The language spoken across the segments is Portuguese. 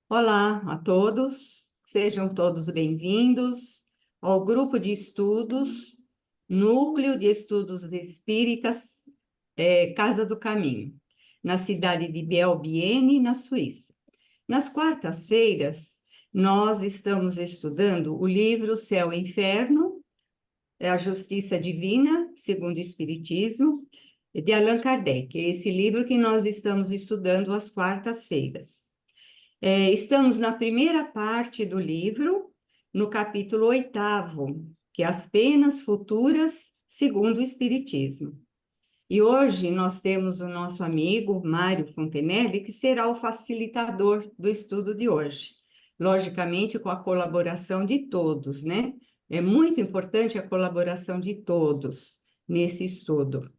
Olá a todos, sejam todos bem-vindos ao grupo de estudos Núcleo de Estudos Espíritas Casa do Caminho, na cidade de Biel-Bienne, na Suíça. Nas quartas-feiras, nós estamos estudando o livro Céu e Inferno, a Justiça Divina, segundo o Espiritismo, de Allan Kardec. É esse livro que nós estamos estudando às quartas-feiras. Estamos na primeira parte do livro, no capítulo 8º, que é as penas futuras segundo o Espiritismo. E hoje nós temos o nosso amigo Mário Fontenelle, que será o facilitador do estudo de hoje. Logicamente, com a colaboração de todos, né? É muito importante a colaboração de todos nesse estudo.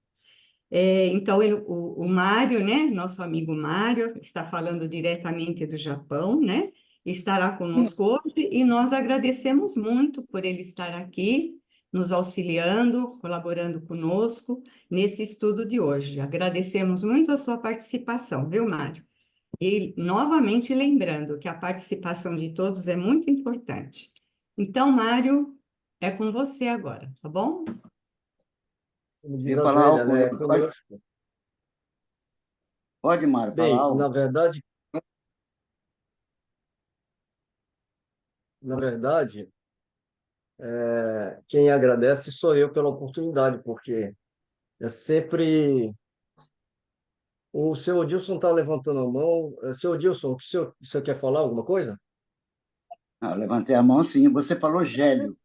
Então, o Mário, né, nosso amigo Mário, está falando diretamente do Japão, né, estará conosco hoje e nós agradecemos muito por ele estar aqui, nos auxiliando, colaborando conosco nesse estudo de hoje. Agradecemos muito a sua participação, viu, Mário? E, novamente, lembrando que a participação de todos é muito importante. Então, Mário, é com você agora, tá bom? Como Eu diz ia a falar velha, algo, né? pode, Mário, falar Bem, algo? na verdade, quem agradece sou eu pela oportunidade, porque é sempre. O seu Odilson está levantando a mão. Seu Odilson, você quer falar alguma coisa? Ah, eu levantei a mão, sim. Você falou Gélio.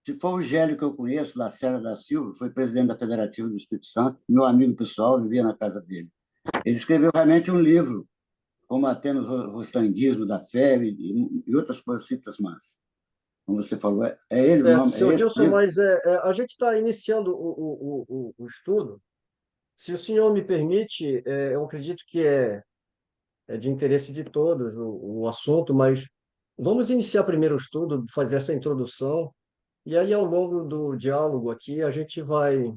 Se for o Gélio que eu conheço, da Serra da Silva, foi presidente da Federativa do Espírito Santo, meu amigo pessoal, vivia na casa dele. Ele escreveu realmente um livro, combatendo o rostandismo da fé e outras cositas más. Como você falou, é ele o Certo, nome, é seu esse o Odilson, livro? mas a gente está iniciando o estudo. Se o senhor me permite, eu acredito que é de interesse de todos o assunto, mas vamos iniciar primeiro o estudo, fazer essa introdução. E aí, ao longo do diálogo aqui, a gente vai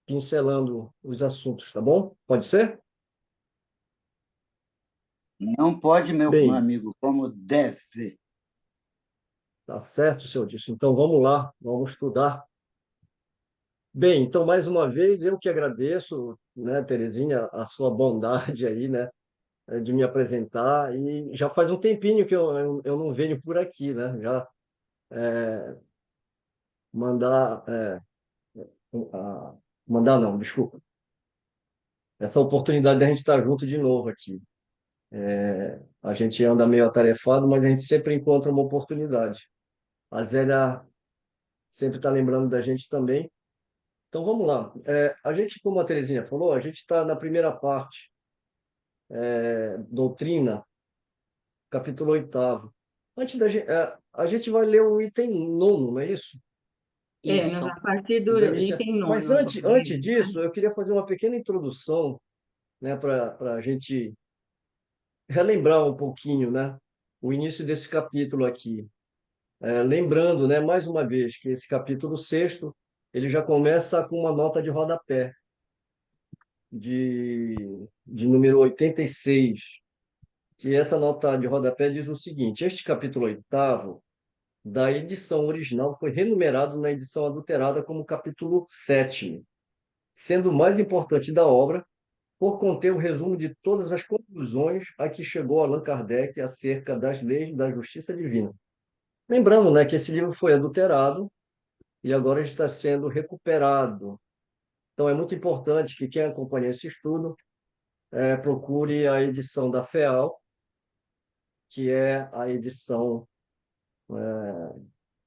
pincelando os assuntos, tá bom? Pode ser? Não pode, meu Bem, amigo, como deve. tá certo, senhor disse. Então, vamos lá, vamos estudar. Bem, então, mais uma vez, eu que agradeço, né, Terezinha, a sua bondade aí, né, de me apresentar. E já faz um tempinho que eu não venho por aqui, né? Já mandar, mandar não, desculpa. Essa oportunidade de a gente estar junto de novo aqui. A gente anda meio atarefado, mas a gente sempre encontra uma oportunidade. A Zélia sempre está lembrando da gente também. Então vamos lá. A gente, como a Terezinha falou, a gente está na primeira parte, doutrina, capítulo 8º. Antes da gente, a gente vai ler o item 9º, não é isso? Nós Isso. a partir do Da inicia... item 9 Mas nós antes, vamos ler, antes tá? disso, eu queria fazer uma pequena introdução, né, para a gente relembrar um pouquinho, né, o início desse capítulo aqui. Lembrando, né, mais uma vez, que esse capítulo sexto ele já começa com uma nota de rodapé, de, de número 86, que essa nota de rodapé diz o seguinte: este capítulo 8º da edição original foi renumerado na edição adulterada como capítulo 7º, sendo o mais importante da obra por conter o resumo de todas as conclusões a que chegou Allan Kardec acerca das leis da justiça divina. Lembrando, né, que esse livro foi adulterado e agora está sendo recuperado. Então, é muito importante que quem acompanha esse estudo procure a edição da FEAL, que é a edição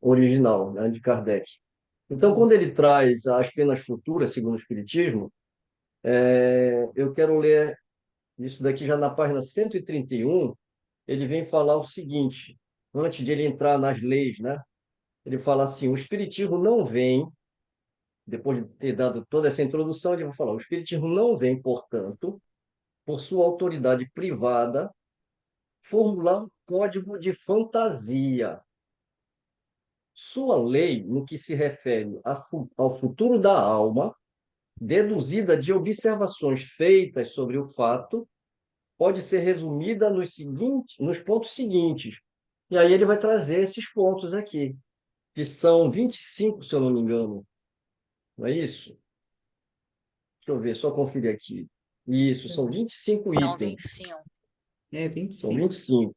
original, né, de Kardec. Então, quando ele traz as penas futuras, segundo o Espiritismo, eu quero ler isso daqui já na página 131. Ele vem falar o seguinte, antes de ele entrar nas leis, né? Ele fala assim: o Espiritismo não vem, depois de ter dado toda essa introdução, ele vai falar: o Espiritismo não vem, portanto, por sua autoridade privada, formular um código de fantasia. Sua lei, no que se refere ao futuro da alma, deduzida de observações feitas sobre o fato, pode ser resumida nos pontos seguintes. E aí ele vai trazer esses pontos aqui, que são 25, se eu não me engano. Não é isso? Deixa eu ver, só conferir aqui. Isso, são 25 São itens. 25. É São 25. 25.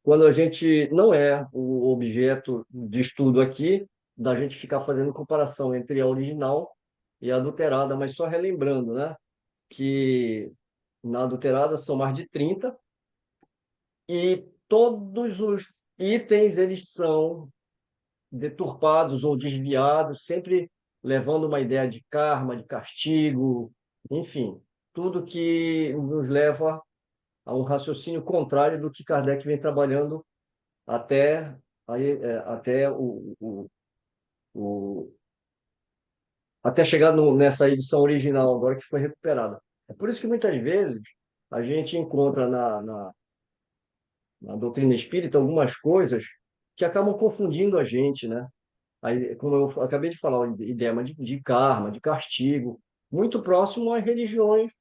Quando a gente não é o objeto de estudo aqui, da gente ficar fazendo comparação entre a original e a adulterada, mas só relembrando, né, que na adulterada são mais de 30 e todos os itens eles são deturpados ou desviados, sempre levando uma ideia de karma, de castigo, enfim, tudo que nos leva a um raciocínio contrário do que Kardec vem trabalhando até, até o- até chegar nessa edição original agora que foi recuperada. É por isso que muitas vezes a gente encontra na doutrina espírita algumas coisas que acabam confundindo a gente, né? Aí, como eu acabei de falar, a ideia de karma, de castigo, muito próximo às religiões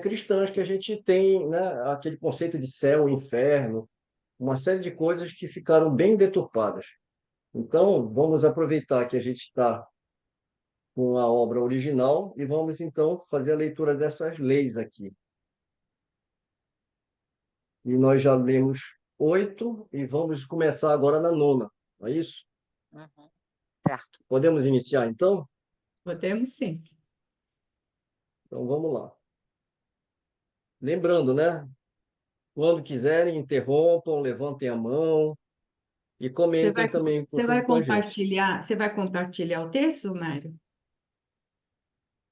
cristãs que a gente tem, né? Aquele conceito de céu, inferno, uma série de coisas que ficaram bem deturpadas. Então, vamos aproveitar que a gente está com a obra original e vamos, então, fazer a leitura dessas leis aqui. E nós já lemos 8 e vamos começar agora na 9ª, não é isso? Uhum. Certo. Podemos iniciar, então? Podemos sim. Então, vamos lá. Lembrando, né? Quando quiserem, interrompam, levantem a mão e Você comentem vai, também você junto vai com a gente. compartilhar o texto, Mário?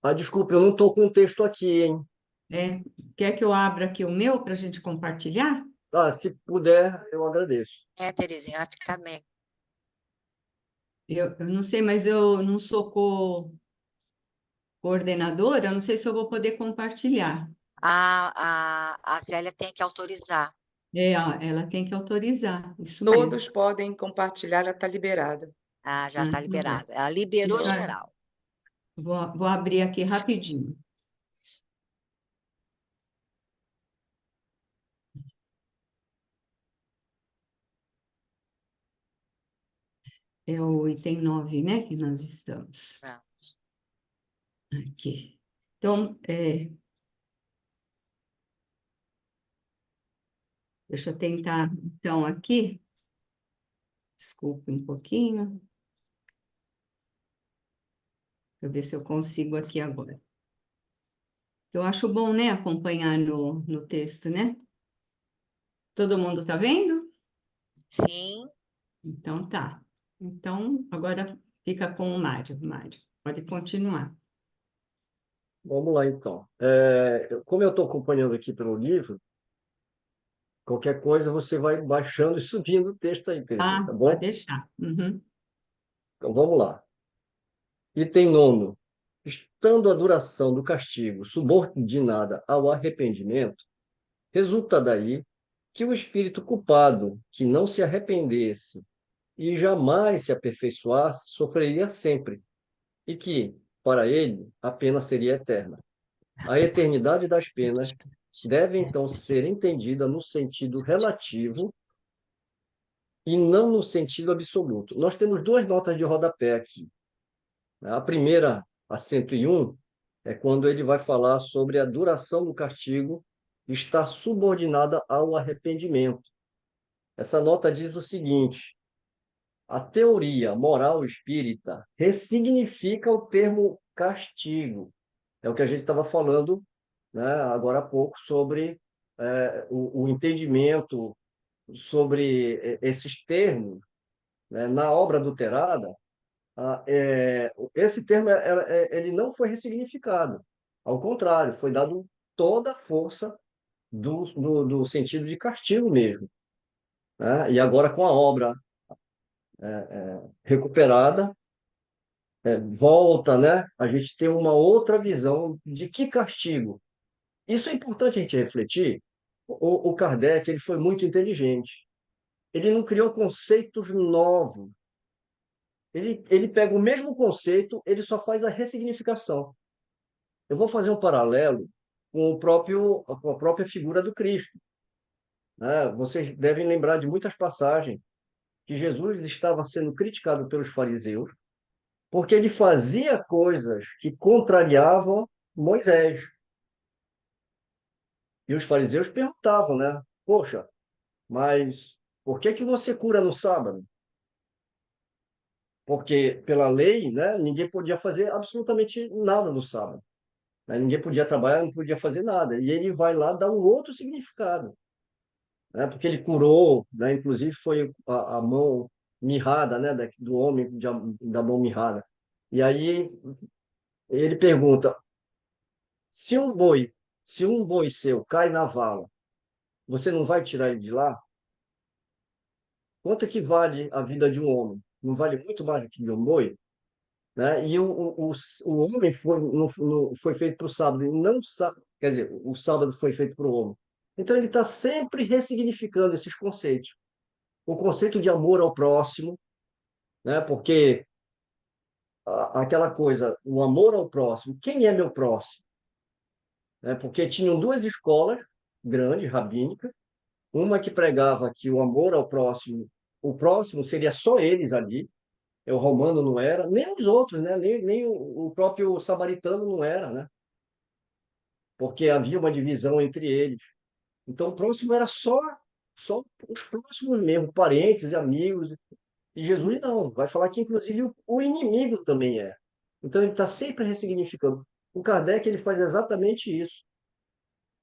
Ah, desculpe, eu não estou com o texto aqui, hein? É, quer que eu abra aqui o meu para a gente compartilhar? Ah, se puder, eu agradeço. Terezinha, vai ficar bem. Eu não sei, mas eu não sou coordenadora, eu não sei se eu vou poder compartilhar. A Zélia tem que autorizar. É, ó, ela tem que autorizar, isso mesmo. Todos podem compartilhar, já está liberado. Já está Tá bom. liberado. Ela liberou Então, geral. vou abrir aqui rapidinho. É o item 9, né, que nós estamos. É. Aqui. Então, deixa eu tentar, então, aqui. Desculpe um pouquinho. Deixa eu ver se eu consigo aqui agora. Eu acho bom, né, acompanhar no texto, né? Todo mundo está vendo? Sim, Então, tá. Então, agora fica com o Mário. Mário, pode continuar. Vamos lá, então. Como eu estou acompanhando aqui pelo livro, qualquer coisa você vai baixando e subindo o texto aí, Terezinha, tá Pode bom? deixar. Uhum. Então, vamos lá. Item 9. Estando a duração do castigo subordinada ao arrependimento, resulta daí que o espírito culpado, que não se arrependesse e jamais se aperfeiçoasse, sofreria sempre, e que, para ele, a pena seria eterna. A eternidade das penas deve, então, ser entendida no sentido relativo e não no sentido absoluto. Nós temos duas notas de rodapé aqui. A primeira, a 101, é quando ele vai falar sobre a duração do castigo estar subordinada ao arrependimento. Essa nota diz o seguinte: a teoria moral espírita ressignifica o termo castigo. É o que a gente estava falando, né, agora há pouco sobre o entendimento sobre esses termos, né, na obra adulterada. Esse termo ele não foi ressignificado. Ao contrário, foi dado toda a força do sentido de castigo mesmo, né? E agora, com a obra recuperada, volta, né? A gente tem uma outra visão de que castigo. Isso é importante a gente refletir. O Kardec ele foi muito inteligente. Ele não criou conceitos novos. Ele pega o mesmo conceito, ele só faz a ressignificação. Eu vou fazer um paralelo com a própria figura do Cristo, né? Vocês devem lembrar de muitas passagens que Jesus estava sendo criticado pelos fariseus porque ele fazia coisas que contrariavam Moisés. E os fariseus perguntavam, né? Poxa, mas por que que você cura no sábado? Porque pela lei, né, ninguém podia fazer absolutamente nada no sábado, né? Ninguém podia trabalhar, não podia fazer nada. E ele vai lá dar um outro significado, né? Porque ele curou, né? Inclusive foi a mão mirrada, né, do homem da mão mirrada. E aí ele pergunta: se um boi, se um boi seu cai na vala, você não vai tirar ele de lá? Quanto que vale a vida de um homem? Não vale muito mais do que de um boi? Né? E o homem foi feito para o sábado, e não quer dizer, o sábado foi feito para o homem. Então ele está sempre ressignificando esses conceitos. O conceito de amor ao próximo, né? Porque aquela coisa, o amor ao próximo, quem é meu próximo? Né? Porque tinham duas escolas grandes, rabínicas, uma que pregava que o amor ao próximo, o próximo seria só eles ali, o romano não era, nem os outros, né? Nem o próprio samaritano não era, né? Porque havia uma divisão entre eles. Então, o próximo era só os próximos mesmo, parentes e amigos. E Jesus não, vai falar que inclusive o inimigo também é. Então, ele está sempre ressignificando. O Kardec ele faz exatamente isso.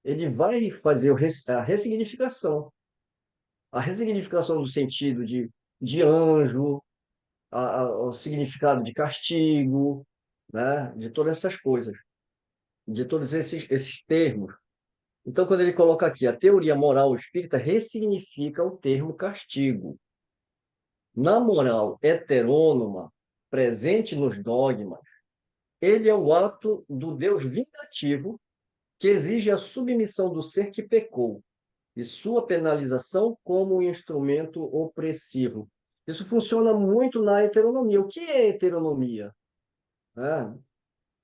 Ele vai fazer a ressignificação. A ressignificação do sentido de anjo, o significado de castigo, né? De todas essas coisas, de todos esses termos. Então, quando ele coloca aqui, a teoria moral espírita ressignifica o termo castigo. Na moral heterônoma, presente nos dogmas, ele é o ato do Deus vingativo que exige a submissão do ser que pecou e sua penalização como um instrumento opressivo. Isso funciona muito na heteronomia. O que é heteronomia? Né?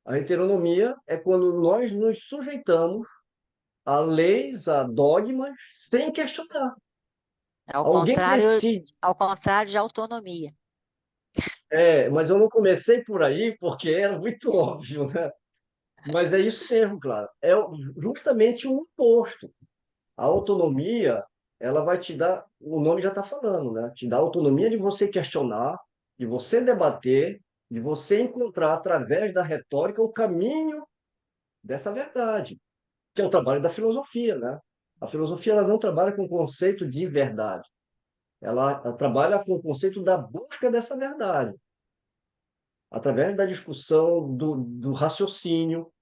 A heteronomia é quando nós nos sujeitamos a leis, a dogmas, sem questionar. Alguém decide. Ao contrário de autonomia. Mas eu não comecei por aí porque era muito óbvio, né? Mas é isso mesmo, claro. É justamente o oposto. A autonomia, ela vai te dar, o nome já está falando, né? Te dá a autonomia de você questionar, de você debater, de você encontrar através da retórica o caminho dessa verdade, que é o trabalho da filosofia, né? A filosofia ela não trabalha com o conceito de verdade, ela trabalha com o conceito da busca dessa verdade, através da discussão do raciocínio,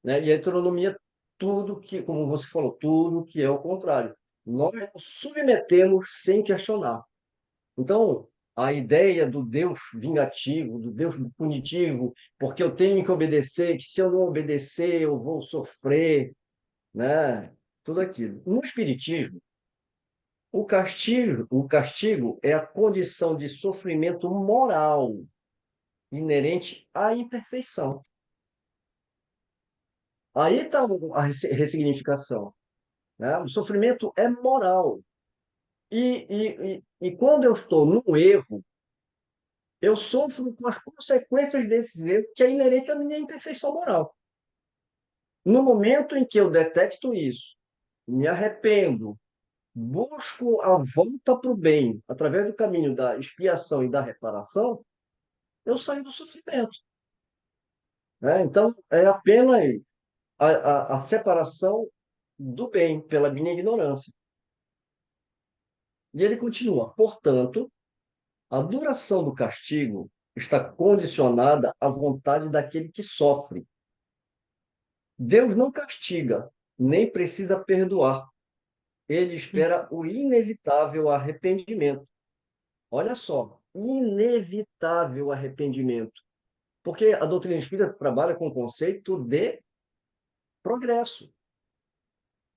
né? E a heteronomia, tudo que, como você falou, tudo que é o contrário. Nós nos submetemos sem questionar. Então, a ideia do Deus vingativo, do Deus punitivo, porque eu tenho que obedecer, que se eu não obedecer eu vou sofrer, né? Tudo aquilo. No Espiritismo, o castigo é a condição de sofrimento moral inerente à imperfeição. Aí está a ressignificação, né? O sofrimento é moral. E quando eu estou no erro, eu sofro com as consequências desses erros, que é inerente à minha imperfeição moral. No momento em que eu detecto isso, me arrependo, busco a volta para o bem através do caminho da expiação e da reparação, eu saio do sofrimento. Né? Então, é apenas a separação do bem pela minha ignorância. E ele continua, portanto, a duração do castigo está condicionada à vontade daquele que sofre. Deus não castiga, nem precisa perdoar. Ele espera o inevitável arrependimento. Olha só, inevitável arrependimento. Porque a doutrina espírita trabalha com o conceito de progresso.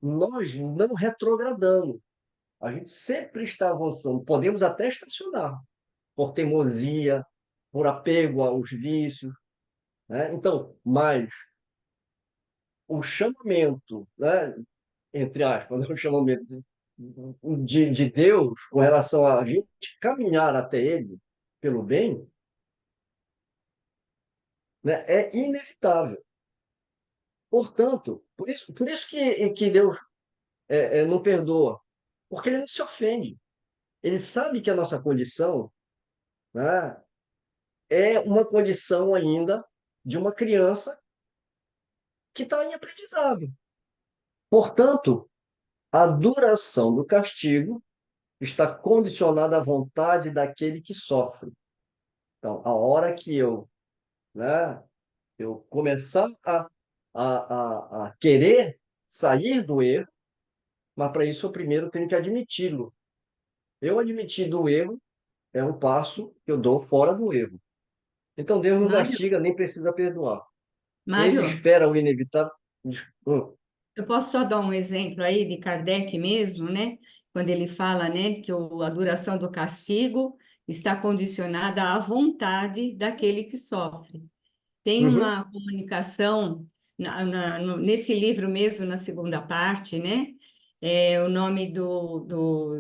Nós não retrogradamos. A gente sempre está avançando. Podemos até estacionar por teimosia, por apego aos vícios, né? Então, mas o chamamento, né, entre aspas, né, o chamamento de Deus com relação a gente caminhar até Ele pelo bem, né, é inevitável. Portanto, por isso que Deus não perdoa, porque Ele não se ofende. Ele sabe que a nossa condição, né, é uma condição ainda de uma criança que está em aprendizado. Portanto, a duração do castigo está condicionada à vontade daquele que sofre. Então, a hora que né, eu começar a querer sair do erro, mas para isso eu primeiro tenho que admiti-lo. Eu admitir do erro é um passo que eu dou fora do erro. Então Deus não Mário, castiga, nem precisa perdoar. Ele Mário, espera o inevitável. eu posso só dar um exemplo aí de Kardec mesmo, né? Quando ele fala, né, que a duração do castigo está condicionada à vontade daquele que sofre. Tem Uhum. uma comunicação nesse livro mesmo, na segunda parte, né? O nome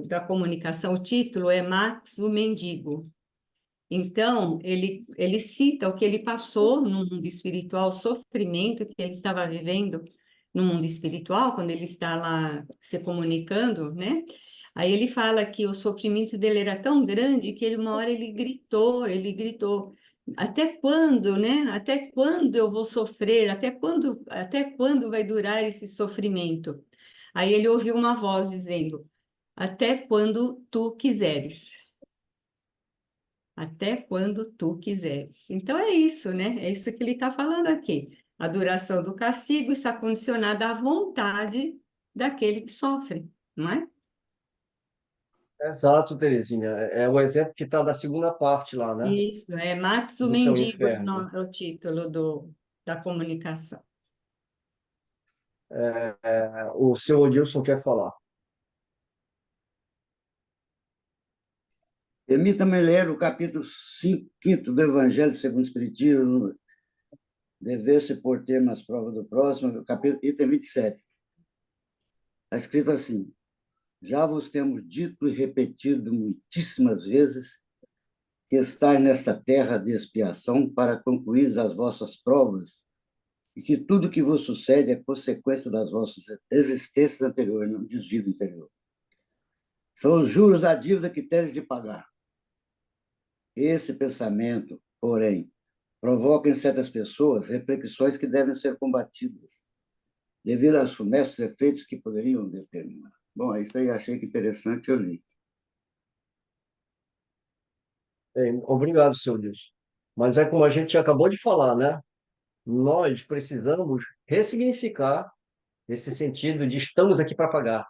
da comunicação, o título é Max o Mendigo. Então, ele cita o que ele passou no mundo espiritual, o sofrimento que ele estava vivendo no mundo espiritual, quando ele está lá se comunicando, né? Aí ele fala que o sofrimento dele era tão grande que uma hora ele gritou, até quando, né? Até quando eu vou sofrer? Até quando vai durar esse sofrimento? Aí ele ouviu uma voz dizendo, até quando tu quiseres. Até quando tu quiseres. Então é isso, né? É isso que ele está falando aqui. A duração do castigo está condicionada à vontade daquele que sofre, não é? Exato, Terezinha. É o exemplo que está da segunda parte lá, né? Isso, é Max o Do seu Mendigo inferno. é o título da comunicação. O seu Odilson quer falar. Permita-me ler o capítulo 5 do Evangelho segundo o Espiritismo, dever-se por termo as provas do próximo, capítulo, item 27. Está escrito assim: já vos temos dito e repetido muitíssimas vezes que estáis nesta terra de expiação para concluir as vossas provas e que tudo que vos sucede é consequência das vossas existências anteriores, no desvio interior. São os juros da dívida que teres de pagar. Esse pensamento, porém, provoca em certas pessoas reflexões que devem ser combatidas, devido aos funestos efeitos que poderiam determinar. Bom, isso aí achei que interessante, eu li. Obrigado, seu Odilson. Mas é como a gente acabou de falar, né? Nós precisamos ressignificar esse sentido de estamos aqui para pagar,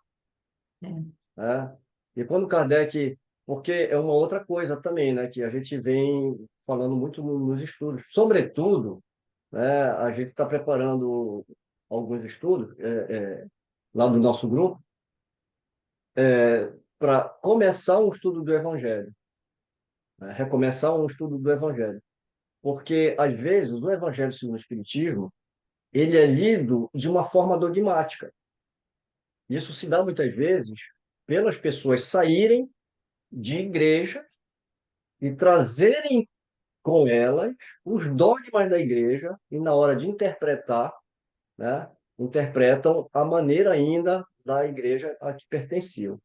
É. né? E quando Kardec, porque é uma outra coisa também, né, que a gente vem falando muito nos estudos, sobretudo, né, a gente está preparando alguns estudos lá do nosso grupo para começar um estudo do Evangelho, né, recomeçar um estudo do Evangelho, porque às vezes o Evangelho segundo o Espiritismo ele é lido de uma forma dogmática. Isso se dá muitas vezes pelas pessoas saírem de igreja e trazerem com elas os dogmas da igreja e, na hora de interpretar, né, interpretam a maneira ainda da igreja a que pertenciam.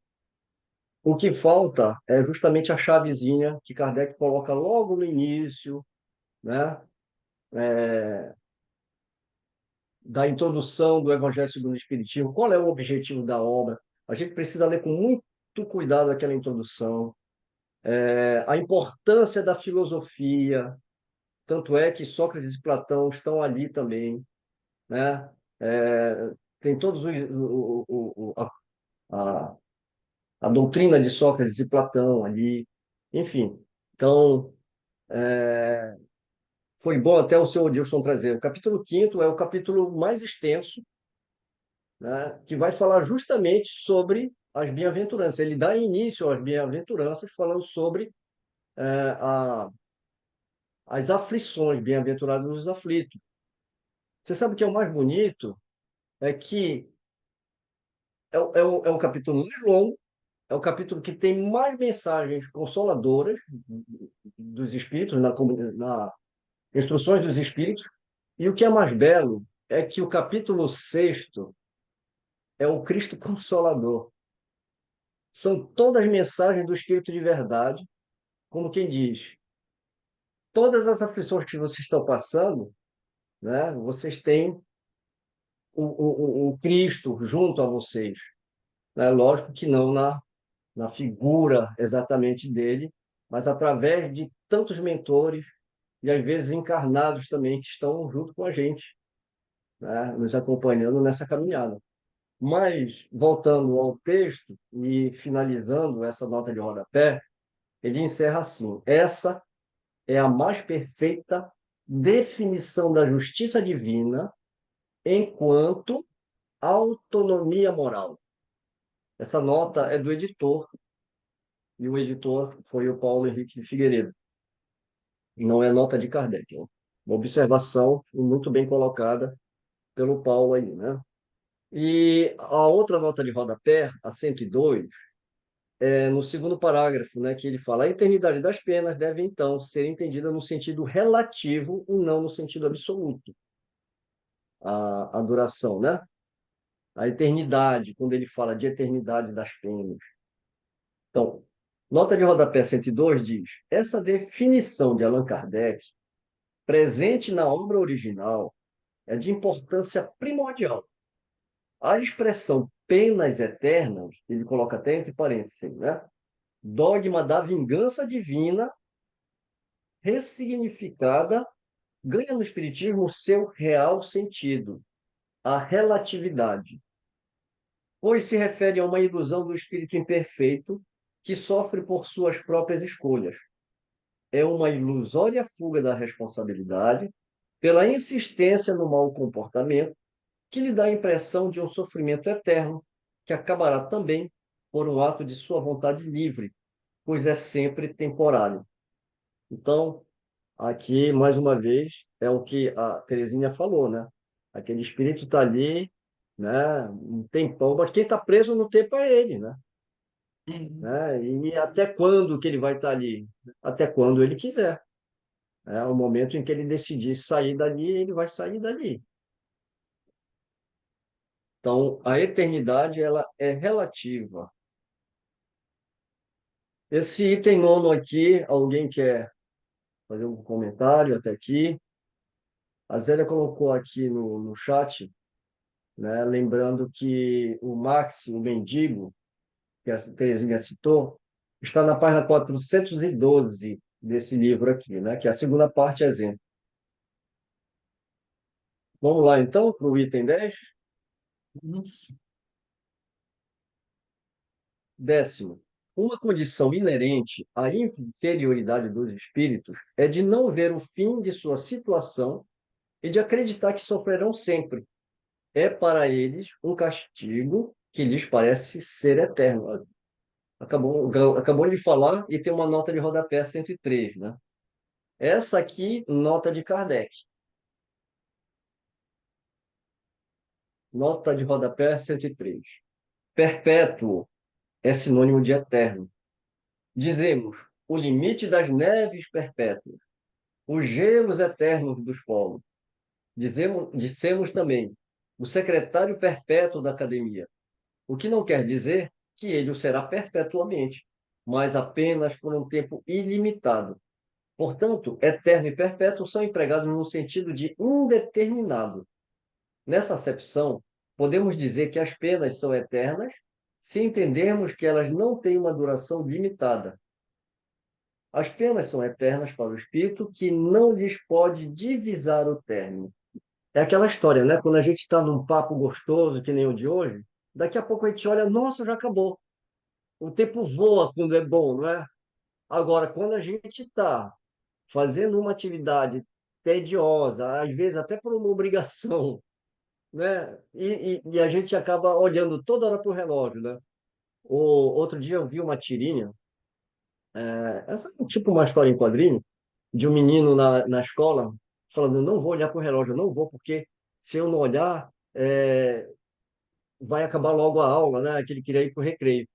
O que falta é justamente a chavezinha que Kardec coloca logo no início, né, da introdução do Evangelho segundo o Espiritismo. Qual é o objetivo da obra? A gente precisa ler com muito cuidado aquela introdução, a importância da filosofia, tanto é que Sócrates e Platão estão ali também, né? Tem todos a, a doutrina de Sócrates e Platão ali, enfim. Então, foi bom até o senhor Odilson trazer. O capítulo 5º é o capítulo mais extenso, né? Que vai falar justamente sobre as bem-aventuranças. Ele dá início às bem-aventuranças falando sobre a as aflições, bem-aventurados os aflitos. Você sabe o que é o mais bonito? é que é um capítulo mais longo, é o capítulo que tem mais mensagens consoladoras dos espíritos, na instruções dos espíritos, e o que é mais belo é que o capítulo sexto é o Cristo Consolador. São todas mensagens do Espírito de verdade, como quem diz, todas as aflições que vocês estão passando, né, vocês têm o Cristo junto a vocês. Né? Lógico que não na figura exatamente dele, mas através de tantos mentores e às vezes encarnados também que estão junto com a gente, né? Nos acompanhando nessa caminhada. Mas, voltando ao texto e finalizando essa nota de rodapé, ele encerra assim: essa é a mais perfeita definição da justiça divina enquanto autonomia moral. Essa nota é do editor, e o editor foi o Paulo Henrique de Figueiredo. Não é nota de Kardec. É uma observação muito bem colocada pelo Paulo aí, né? E a outra nota de rodapé, a 102, é no segundo parágrafo, né, que ele fala: a eternidade das penas deve, então, ser entendida no sentido relativo e não no sentido absoluto. A duração, né? A eternidade, quando ele fala de eternidade das penas. Então, nota de rodapé 102 diz: essa definição de Allan Kardec, presente na obra original, é de importância primordial. A expressão penas eternas, ele coloca até entre parênteses, né? Dogma da vingança divina, ressignificada, ganha no Espiritismo o seu real sentido, a relatividade, pois se refere a uma ilusão do espírito imperfeito que sofre por suas próprias escolhas. É uma ilusória fuga da responsabilidade pela insistência no mau comportamento que lhe dá a impressão de um sofrimento eterno, que acabará também por um ato de sua vontade livre, pois é sempre temporário. Então, aqui, mais uma vez, é o que a Terezinha falou, né? Aquele espírito está ali, né? Um tempão, mas quem está preso no tempo é ele, né? É. Né? E até quando que ele vai estar ali? Até quando ele quiser. É o momento em que ele decidir sair dali, ele vai sair dali. Então, a eternidade ela é relativa. Esse item nono aqui, alguém quer fazer um comentário até aqui? A Zélia colocou aqui no chat, né, lembrando que o Max, o mendigo, que a Terezinha citou, está na página 412 desse livro aqui, né, que é a segunda parte exemplo. Vamos lá, então, para o item 10? Nossa. 10º. Uma condição inerente à inferioridade dos espíritos é de não ver o fim de sua situação e de acreditar que sofrerão sempre. É para eles um castigo que lhes parece ser eterno. Acabou de falar e tem uma nota de rodapé 103, né? Essa aqui, nota de Kardec. Nota de rodapé 103. Perpétuo é sinônimo de eterno. Dizemos, o limite das neves perpétuas, os gelos eternos dos polos. Dissemos também, o secretário perpétuo da academia, o que não quer dizer que ele o será perpetuamente, mas apenas por um tempo ilimitado. Portanto, eterno e perpétuo são empregados no sentido de indeterminado. Nessa acepção, podemos dizer que as penas são eternas se entendermos que elas não têm uma duração limitada. As penas são eternas para o espírito que não lhes pode divisar o término. É aquela história, né? Quando a gente está num papo gostoso, que nem o de hoje, daqui a pouco a gente olha, nossa, já acabou. O tempo voa quando é bom, não é? Agora, quando a gente está fazendo uma atividade tediosa, às vezes até por uma obrigação, né? E a gente acaba olhando toda hora para o relógio, né? Outro dia eu vi uma tirinha, essa é tipo uma história em quadrinho, de um menino na escola falando, não vou olhar para o relógio, não vou, porque se eu não olhar, vai acabar logo a aula, né? Que ele queria ir para o recreio.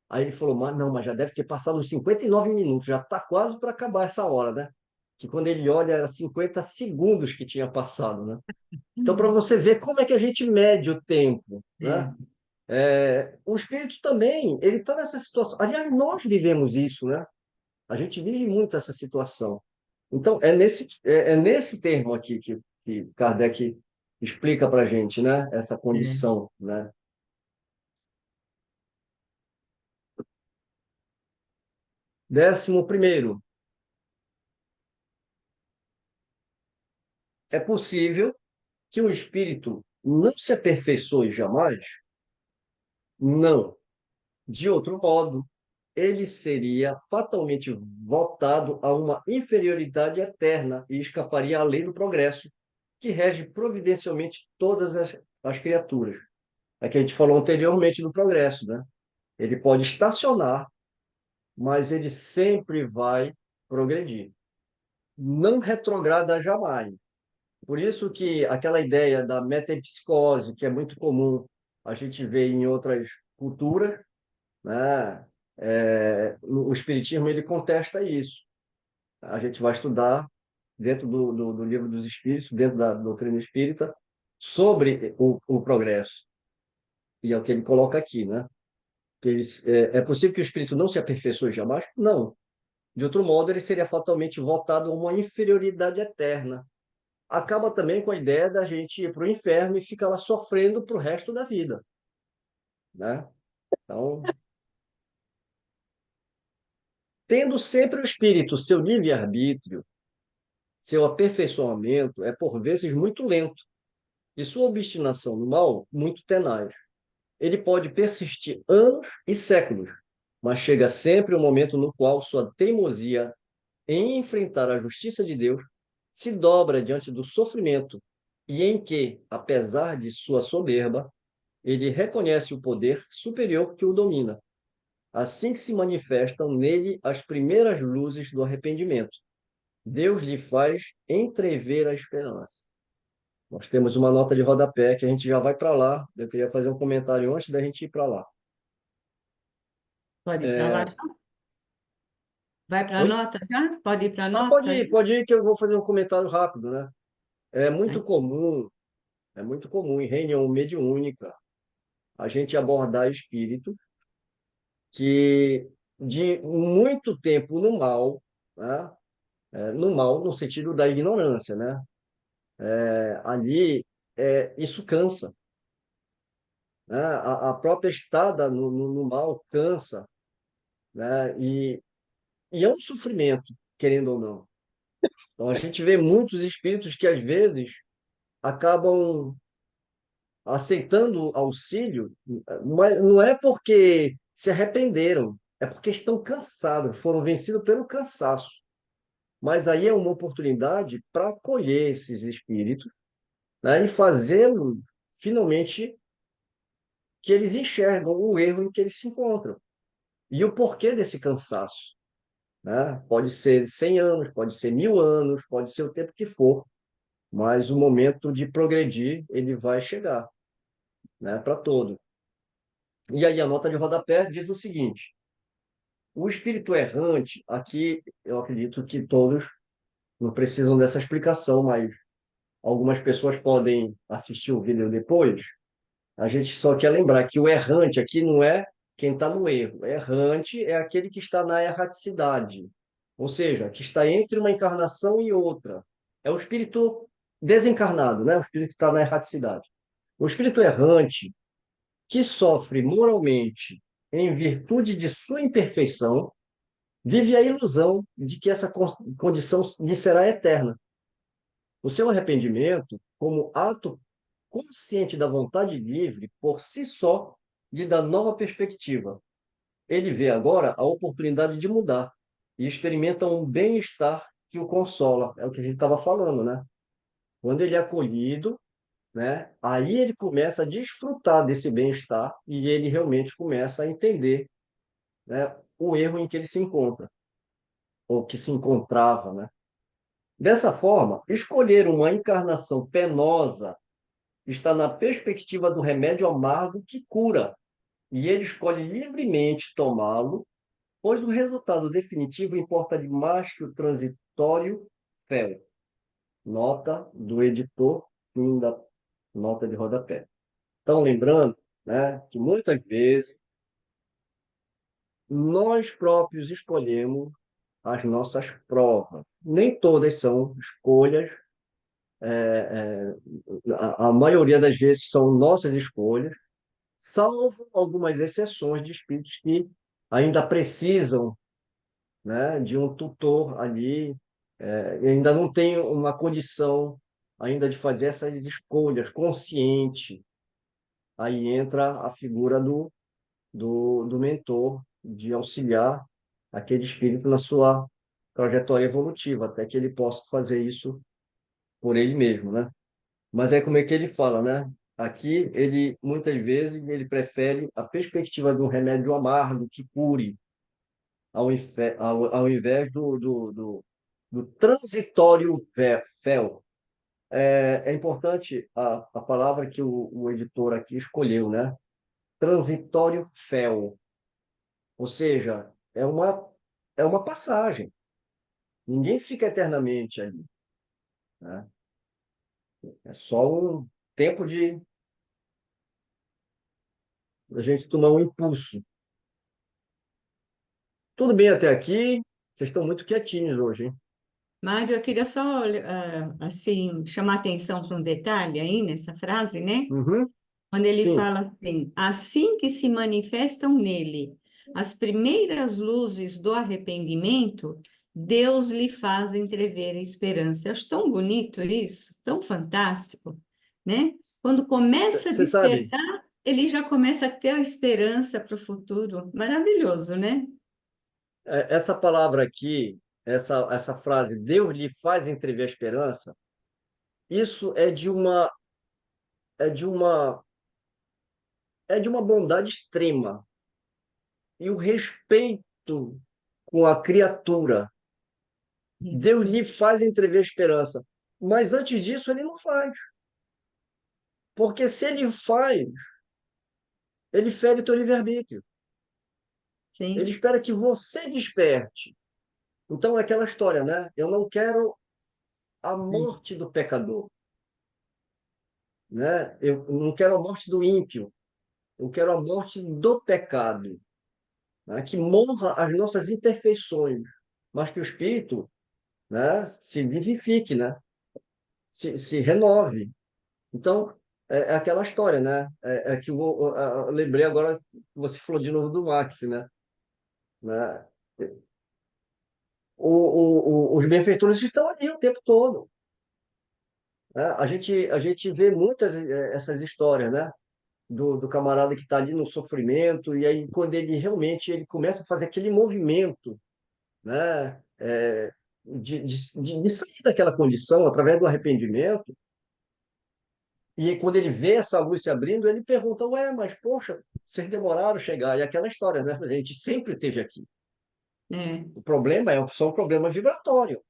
Aí ele falou, mas não, mas já deve ter passado uns 59 minutos, já está quase para acabar essa hora, né? Que quando ele olha, era 50 segundos que tinha passado, né? Então, para você ver como é que a gente mede o tempo, né? É, O espírito também, ele está nessa situação. Aliás, nós vivemos isso, né? A gente vive muito essa situação. Então, é nesse termo aqui que Kardec explica para a gente, né? Essa é. condição, né? 11º, é possível que o espírito não se aperfeiçoe jamais? Não. De outro modo, ele seria fatalmente voltado a uma inferioridade eterna e escaparia à lei do progresso, que rege providencialmente todas as criaturas. É que a gente falou anteriormente do progresso, né? Ele pode estacionar, mas ele sempre vai progredir. Não retrograda jamais. Por isso que aquela ideia da metempsicose, que é muito comum a gente ver em outras culturas, né? O Espiritismo ele contesta isso. A gente vai estudar dentro do Livro dos Espíritos, dentro da doutrina espírita, sobre o progresso. E é o que ele coloca aqui, né? É possível que o espírito não se aperfeiçoe jamais? Não. De outro modo, ele seria fatalmente voltado a uma inferioridade eterna. Acaba também com a ideia da gente ir para o inferno e ficar lá sofrendo para o resto da vida, né? Então, tendo sempre o espírito seu livre-arbítrio, seu aperfeiçoamento é por vezes muito lento e sua obstinação no mal muito tenaz. Ele pode persistir anos e séculos, mas chega sempre um momento no qual sua teimosia em enfrentar a justiça de Deus se dobra diante do sofrimento e em que, apesar de sua soberba, ele reconhece o poder superior que o domina. Assim que se manifestam nele as primeiras luzes do arrependimento, Deus lhe faz entrever a esperança. Nós temos uma nota de rodapé que a gente já vai para lá. Eu queria fazer um comentário antes da gente ir para lá. Pode ir para lá É, já? Vai para a Oi? nota já? Pode ir para a Ah, nota já? pode ir que eu vou fazer um comentário rápido, né? É Tá. muito comum, é muito comum em reunião mediúnica a gente abordar espírito que de muito tempo no mal, né? No mal no sentido da ignorância, né? Ali isso cansa, né? A própria estada no mal cansa, né? E é um sofrimento, querendo ou não. Então a gente vê muitos espíritos que às vezes acabam aceitando auxílio, mas não é porque se arrependeram, é porque estão cansados, foram vencidos pelo cansaço. Mas aí é uma oportunidade para acolher esses espíritos, né, e fazê-lo finalmente que eles enxergam o erro em que eles se encontram e o porquê desse cansaço, né? Pode ser 100 anos, pode ser 1000 anos, pode ser o tempo que for, mas o momento de progredir ele vai chegar, né, para todo. E aí a nota de rodapé diz o seguinte: o espírito errante, aqui eu acredito que todos não precisam dessa explicação, mas algumas pessoas podem assistir o vídeo depois. A gente só quer lembrar que o errante aqui não é quem está no erro. Errante é aquele que está na erraticidade, ou seja, que está entre uma encarnação e outra. É o espírito desencarnado, né? O espírito que está na erraticidade. O espírito errante, que sofre moralmente em virtude de sua imperfeição, vive a ilusão de que essa condição lhe será eterna. O seu arrependimento, como ato consciente da vontade livre, por si só, lhe dá nova perspectiva. Ele vê agora a oportunidade de mudar e experimenta um bem-estar que o consola. É o que a gente estava falando, né? Quando ele é acolhido, né? Aí ele começa a desfrutar desse bem-estar e ele realmente começa a entender, né, o erro em que ele se encontra, ou que se encontrava, né? Dessa forma, escolher uma encarnação penosa está na perspectiva do remédio amargo que cura, e ele escolhe livremente tomá-lo, pois o resultado definitivo importa de mais que o transitório fel. Nota do editor, fim da nota de rodapé. Então, lembrando, né, que muitas vezes nós próprios escolhemos as nossas provas. Nem todas são escolhas, a maioria das vezes são nossas escolhas, salvo algumas exceções de espíritos que ainda precisam, né, de um tutor ali, e ainda não tem uma condição ainda de fazer essas escolhas consciente. Aí entra a figura do mentor, de auxiliar aquele espírito na sua trajetória evolutiva, até que ele possa fazer isso por ele mesmo, né? Mas é como é que ele fala, né? Aqui, ele, muitas vezes, ele prefere a perspectiva de um remédio amargo que cure, ao invés do transitório fel. É importante a palavra que o editor aqui escolheu, né? Transitório fel. Ou seja, é uma passagem. Ninguém fica eternamente ali, né? É só um tempo de a gente tomar um impulso. Tudo bem até aqui? Vocês estão muito quietinhos hoje, hein? Mário, eu queria só, assim, chamar atenção para um detalhe aí nessa frase, né? Uhum, Quando ele sim. fala assim que se manifestam nele as primeiras luzes do arrependimento, Deus lhe faz entrever a esperança. Eu acho tão bonito isso, tão fantástico, né? Quando começa a Você sabe, despertar, ele já começa a ter a esperança para o futuro. Maravilhoso, né? essa palavra aqui, essa frase, Deus lhe faz entrever a esperança, isso é de uma, é de uma bondade extrema. E o respeito com a criatura. Deus Isso, lhe faz entrever a esperança. Mas antes disso, ele não faz. Porque se ele faz, ele fere teu livre-arbítrio. Ele sim, espera que você desperte. Então, é aquela história, né? Eu não quero a morte do pecador, né? Eu não quero a morte do ímpio. Eu quero a morte do pecado, né? Que morra as nossas imperfeições, mas que o espírito, né, se vivifique, né? Se renove. Então, é aquela história, né? Que eu lembrei agora que você falou de novo do Max, né? Os benfeitores estão ali o tempo todo, né? A gente vê muitas essas histórias, né? Do camarada que está ali no sofrimento, e aí quando ele realmente ele começa a fazer aquele movimento, né? De sair daquela condição através do arrependimento, e quando ele vê essa luz se abrindo, ele pergunta, ué, mas poxa, vocês demoraram a chegar, e aquela história, né? A gente sempre esteve aqui. é, O problema é só um problema vibratório,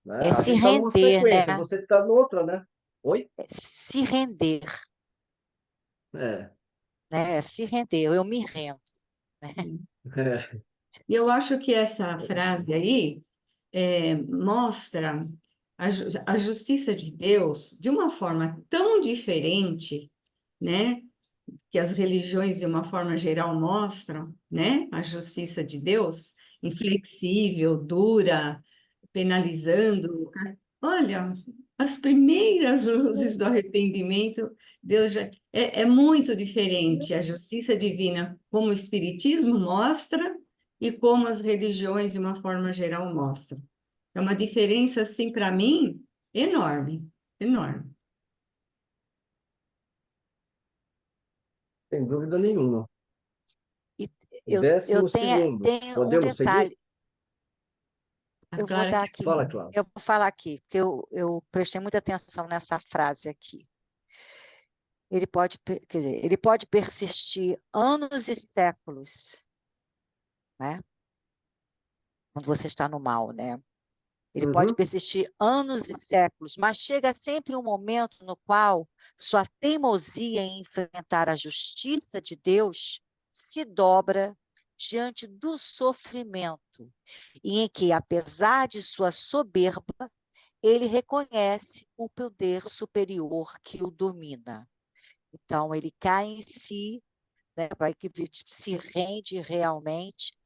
né? É A se gente está numa render, frequência, né? você está noutra, né? Oi? É se render, É, né? É se render, eu me rendo, né? é. e eu acho que essa frase aí mostra a justiça de Deus de uma forma tão diferente, né? Que as religiões, de uma forma geral, mostram, né? A justiça de Deus, inflexível, dura, penalizando. Olha, as primeiras luzes do arrependimento, Deus já. É muito diferente a justiça divina, como o Espiritismo mostra, e como as religiões, de uma forma geral, mostram. É uma diferença, assim, para mim, enorme, enorme. Sem dúvida nenhuma. E eu Décimo segundo. tenho um Podemos seguir? detalhe, A eu vou Clara dar quer aqui, Fala, falar. claro. eu vou falar aqui, porque eu prestei muita atenção nessa frase aqui. Quer dizer, ele pode persistir anos e séculos, né? Quando você está no mal, né? Ele pode Uhum. persistir anos e séculos, mas chega sempre um momento no qual sua teimosia em enfrentar a justiça de Deus se dobra diante do sofrimento, e em que, apesar de sua soberba, ele reconhece o poder superior que o domina. Então, ele cai em si, né, para que se rende realmente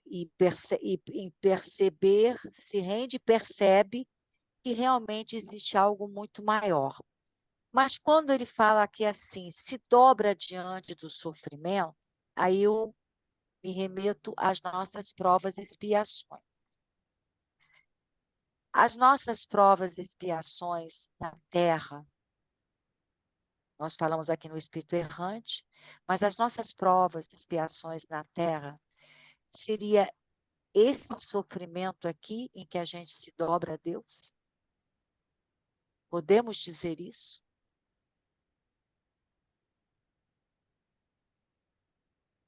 em perceber, se rende e percebe que realmente existe algo muito maior. Mas quando ele fala que assim, se dobra diante do sofrimento, aí eu me remeto às nossas provas e expiações. As nossas provas e expiações na Terra, nós falamos aqui no Espírito Errante, mas as nossas provas e expiações na Terra seria esse sofrimento aqui em que a gente se dobra a Deus? Podemos dizer isso?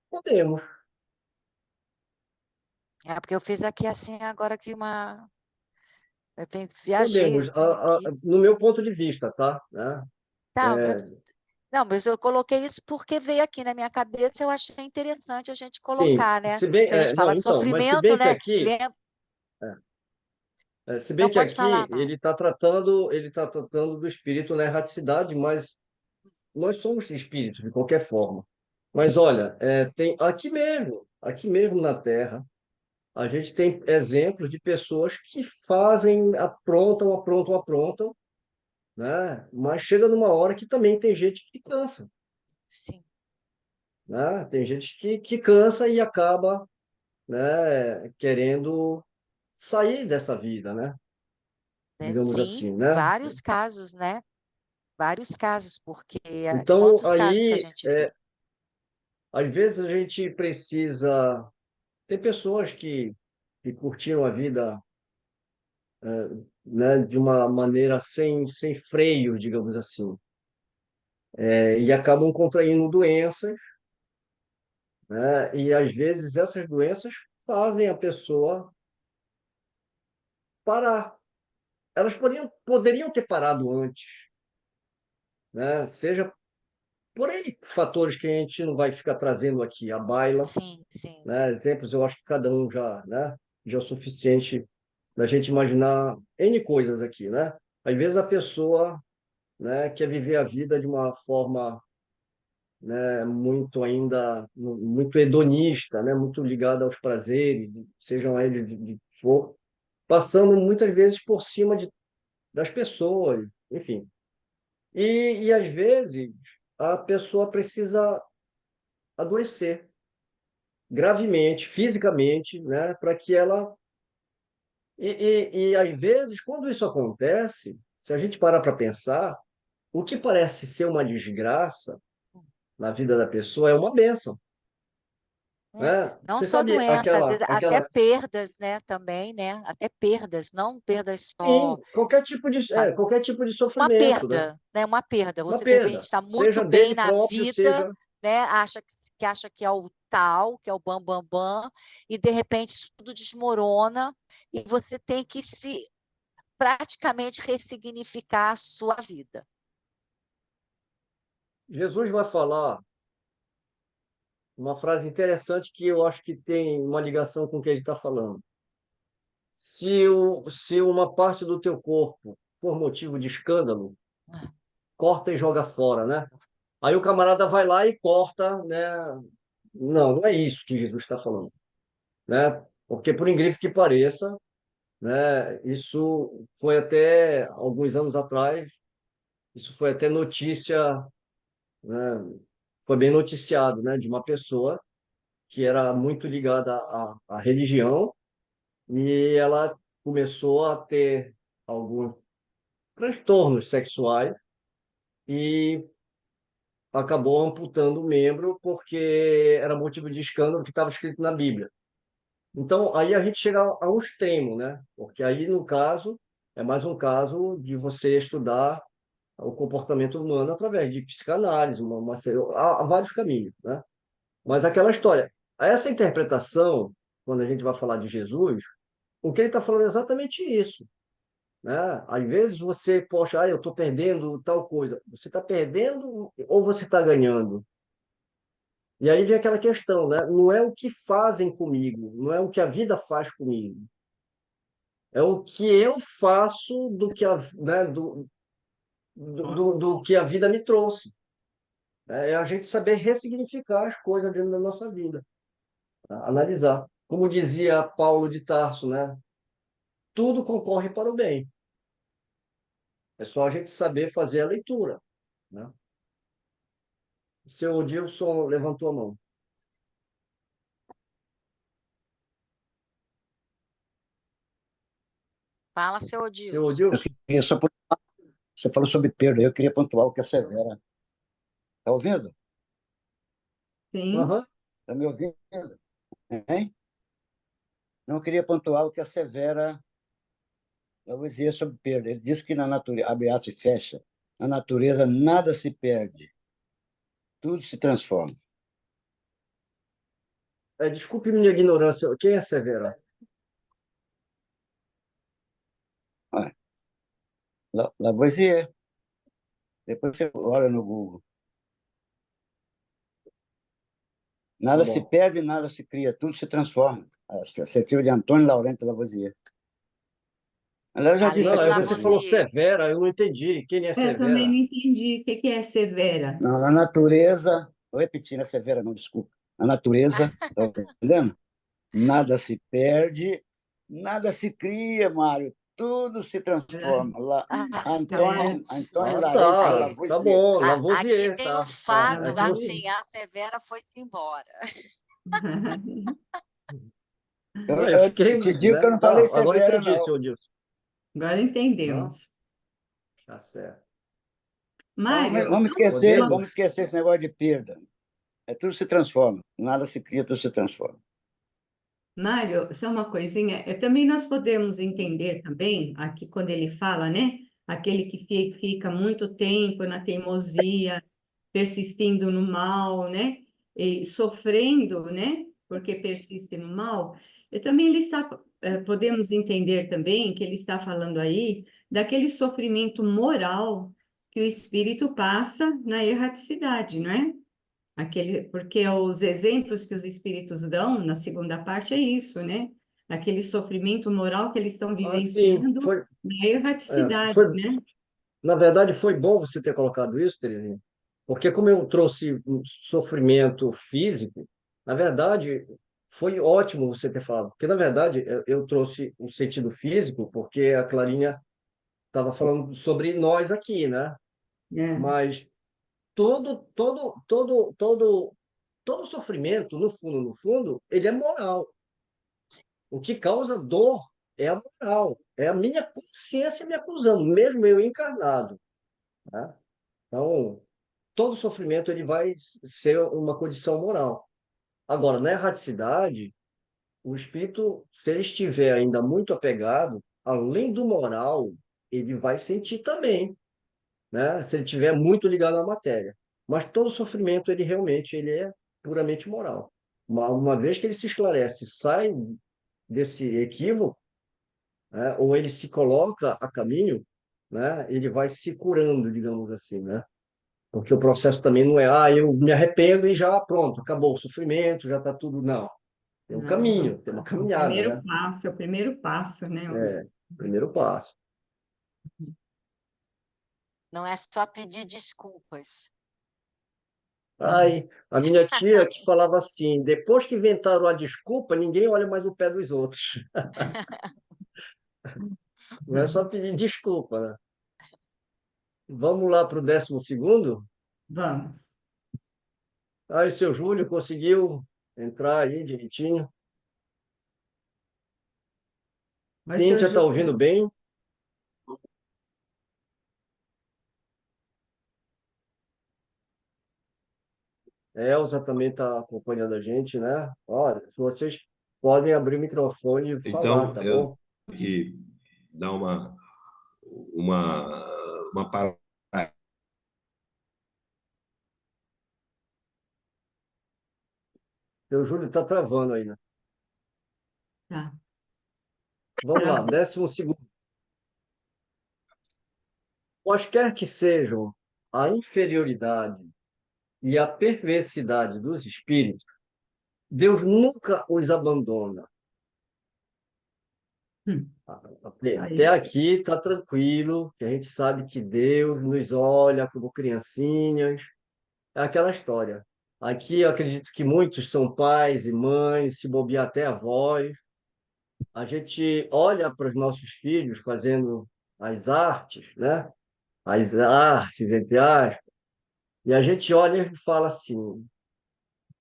Podemos, É, porque eu fiz aqui assim, agora aqui viajei podemos. assim aqui. No meu ponto de vista, tá? Né? Tá, não, mas eu coloquei isso porque veio aqui na minha cabeça, eu achei interessante a gente Sim, colocar, né? se bem, Que a gente não, fala então, mas sofrimento, né? se Não bem que pode aqui falar mal. ele tá tratando do espírito na erraticidade, mas nós somos espíritos de qualquer forma. Mas Sim, olha, tem aqui mesmo na Terra, a gente tem exemplos de pessoas que fazem, aprontam, né? Mas chega numa hora que também tem gente que cansa, sim, né? Tem gente que cansa e acaba, né, querendo sair dessa vida, né? né? Digamos Sim, assim, né? vários casos, né? Vários casos, porque Então, quantos casos que a gente vê? às vezes a gente precisa. Tem pessoas que curtiram a vida, né, de uma maneira sem freio, digamos assim, e acabam contraindo doenças, né? E às vezes essas doenças fazem a pessoa parar. Elas poderiam ter parado antes, né? Seja por aí fatores que a gente não vai ficar trazendo aqui à baila, Sim, sim, né? Exemplos, eu acho que cada um já, né, já é o suficiente da gente imaginar N coisas aqui, né? Às vezes a pessoa, né, quer viver a vida de uma forma, né, muito hedonista, né, muito ligada aos prazeres, sejam eles de que for, passando muitas vezes por cima das pessoas, enfim. E às vezes a pessoa precisa adoecer gravemente, fisicamente, né, para que ela e às vezes, quando isso acontece, se a gente parar para pensar, o que parece ser uma desgraça na vida da pessoa é uma bênção, é. né? Não Você só sabe doença, às vezes até aquela, perdas, né, também, né? Até perdas, não perdas só, sim, sabe? qualquer tipo de Uma sofrimento, né? perda, né? Uma perda. Uma Você de repente perda, está muito seja bem dele na próprio, vida, seja né? Acha que é o tal, que é o bam bam bam, e de repente isso tudo desmorona e você tem que se praticamente ressignificar a sua vida. Jesus vai falar uma frase interessante que eu acho que tem uma ligação com o que ele está falando. Se uma parte do teu corpo for motivo de escândalo, corta e joga fora, né? Aí o camarada vai lá e corta, né? Não, não é isso que Jesus está falando, né? Porque por incrível que pareça, né? Isso foi até alguns anos atrás, isso foi até notícia, né? Foi bem noticiado, né? De uma pessoa que era muito ligada à religião e ela começou a ter alguns transtornos sexuais e acabou amputando o membro porque era motivo de escândalo que estava escrito na Bíblia. Então, aí a gente chega a um extremo, né? Porque aí, no caso, é mais um caso de você estudar o comportamento humano através de psicanálise, há vários caminhos, né? Mas aquela história, essa interpretação, quando a gente vai falar de Jesus, o que ele está falando é exatamente isso, né? Às vezes você, poxa, eu estou perdendo tal coisa. Você está perdendo ou você está ganhando? E aí vem aquela questão, né? Não é o que fazem comigo, não é o que a vida faz comigo, é o que eu faço do que né, do que a vida me trouxe. É a gente saber ressignificar as coisas dentro da nossa vida, tá? Analisar. Como dizia Paulo de Tarso, né? Tudo concorre para o bem. É só a gente saber fazer a leitura, né? O seu Odilson levantou a mão. Fala, seu Seu Odilson. Eu Odilson? queria só você falou sobre perda, eu queria pontuar o que a Severa. Está ouvindo? Sim. Aham. Está me ouvindo? Hein? Não, eu queria pontuar o que a Severa eu vou dizer sobre perda. Ele diz que na natureza, abre aspas e fecha, na natureza nada se perde, tudo se transforma. Desculpe minha ignorância. Quem é Severo? Olha, Lavoisier, depois você olha no Google. Tá Nada se bom. perde, nada se cria, tudo se transforma. Assertivo de Antônio Laurento Lavoisier. Aliás, eu já disse Não, Alice aqui aí você também. falou Lavoisier. Severa, eu não entendi. Quem é Eu também Severa? não entendi. O que que é severa? Não, na natureza, vou repetir, na Severa, não, desculpa. Na natureza, tá entendendo? Nada se perde, nada se cria, Mário. Tudo se É, transforma. Ah, tá bom. Antônio Ah, Laurentio tá Lavoisier. bom. Aqui Lavoisier, tem um tá. ela É fato, que eu, assim, a Severa foi-se embora. não, eu Eu fiquei, te digo que eu né? não falei Não, agora eu Severa, entendi, não. seu Odilson. Agora Não, entendemos. tá certo. Então, Mário, vamos Podemos? esquecer esse negócio de perda. Tudo se transforma. Nada se cria, tudo se transforma. Mário, só uma coisinha. Também nós podemos entender também, aqui quando ele fala, né? Aquele que fica muito tempo na teimosia, persistindo no mal, né? E sofrendo, né? Porque persiste no mal. E também podemos entender também que ele está falando aí daquele sofrimento moral que o espírito passa na erraticidade, não é? Porque os exemplos que os espíritos dão na segunda parte é isso, né? Aquele sofrimento moral que eles estão Ah, sim. vivenciando na erraticidade, Foi, né? na verdade, foi bom você ter colocado isso, Terezinha, porque como eu trouxe um sofrimento físico, na verdade, foi ótimo você ter falado, porque, na verdade, eu trouxe o sentido físico, porque a Clarinha estava falando sobre nós aqui, né? É, Mas todo sofrimento, no fundo, ele é moral. O que causa dor é a moral, é a minha consciência me acusando, mesmo eu encarnado, né? Então, todo sofrimento ele vai ser uma condição moral. Agora, na erraticidade, o espírito, se ele estiver ainda muito apegado, além do moral, ele vai sentir também, né? Se ele estiver muito ligado à matéria. Mas todo sofrimento, ele realmente ele é puramente moral. Uma vez que ele se esclarece, sai desse equívoco, né? Ou ele se coloca a caminho, né? Ele vai se curando, digamos assim, né? Porque o processo também não é, eu me arrependo e já pronto, acabou o sofrimento, já está tudo. Não. Tem um não, caminho, tem uma o caminhada, primeiro né? passo, é o primeiro passo, né? Primeiro passo. Não é só pedir desculpas. Ai, a minha tia que falava assim, depois que inventaram a desculpa, ninguém olha mais o pé dos outros. Não é só pedir desculpa, né? Vamos lá para o 12º? Vamos. Aí, seu Júlio conseguiu entrar aí direitinho. Vai ser o Cíntia está Júlio. ouvindo bem? Elza também está acompanhando a gente, né? Olha, se vocês podem abrir o microfone e falar, Então, tá eu bom? tenho que dar uma, uma parada. Seu Júlio está travando aí, né? Tá. Vamos lá, 12º. Quaisquer que sejam a inferioridade e a perversidade dos espíritos, Deus nunca os abandona. Hum, Até aí, aqui está tranquilo, que a gente sabe que Deus nos olha como criancinhas. É aquela história. Aqui eu acredito que muitos são pais e mães, se bobear até avós. A gente olha para os nossos filhos fazendo as artes, né? As artes, entre aspas, e a gente olha e fala assim: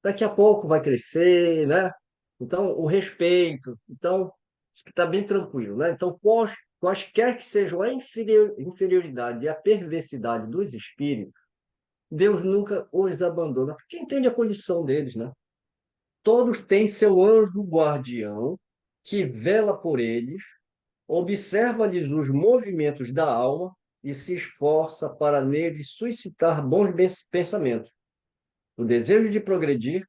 daqui a pouco vai crescer, né? Então, o respeito. Então, está bem tranquilo, né? Então, quaisquer que sejam a inferioridade e a perversidade dos espíritos, Deus nunca os abandona, porque entende a condição deles, né? Todos têm seu anjo guardião que vela por eles, observa-lhes os movimentos da alma e se esforça para neles suscitar bons pensamentos, o desejo de progredir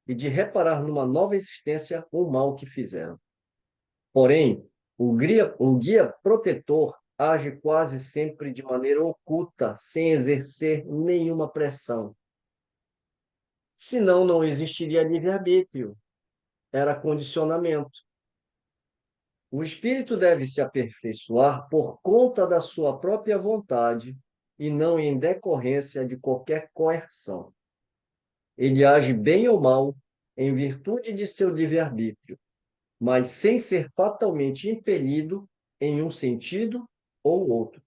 e de reparar numa nova existência o mal que fizeram. Porém, o guia protetor age quase sempre de maneira oculta, sem exercer nenhuma pressão. Senão, não existiria livre-arbítrio, era condicionamento. O espírito deve se aperfeiçoar por conta da sua própria vontade e não em decorrência de qualquer coerção. Ele age bem ou mal em virtude de seu livre-arbítrio, mas sem ser fatalmente impelido em um sentido ou outro.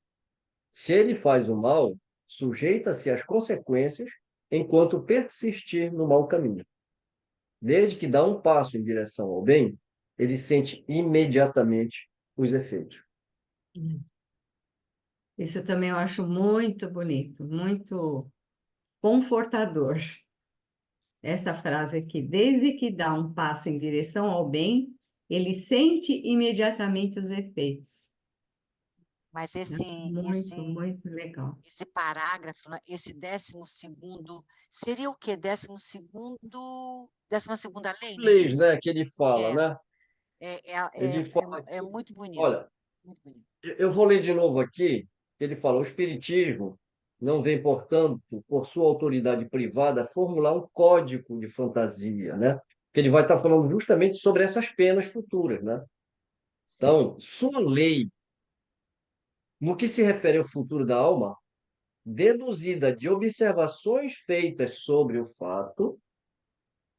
Se ele faz o mal, sujeita-se às consequências enquanto persistir no mau caminho. Desde que dá um passo em direção ao bem, ele sente imediatamente os efeitos. isso também eu acho muito bonito, muito confortador. Essa frase aqui, desde que dá um passo em direção ao bem, ele sente imediatamente os efeitos. Mas Muito, muito legal. esse parágrafo, né, esse 12º, seria o quê? 12ª lei, não é Leis, isso? né, que ele fala, É, né? Ele fala é aqui, muito bonito, olha, muito bonito. eu vou ler de novo aqui, ele fala, o espiritismo não vem, portanto, por sua autoridade privada, formular um código de fantasia, né? Que ele vai estar falando justamente sobre essas penas futuras, né? Sim. Então, sua lei, no que se refere ao futuro da alma, deduzida de observações feitas sobre o fato,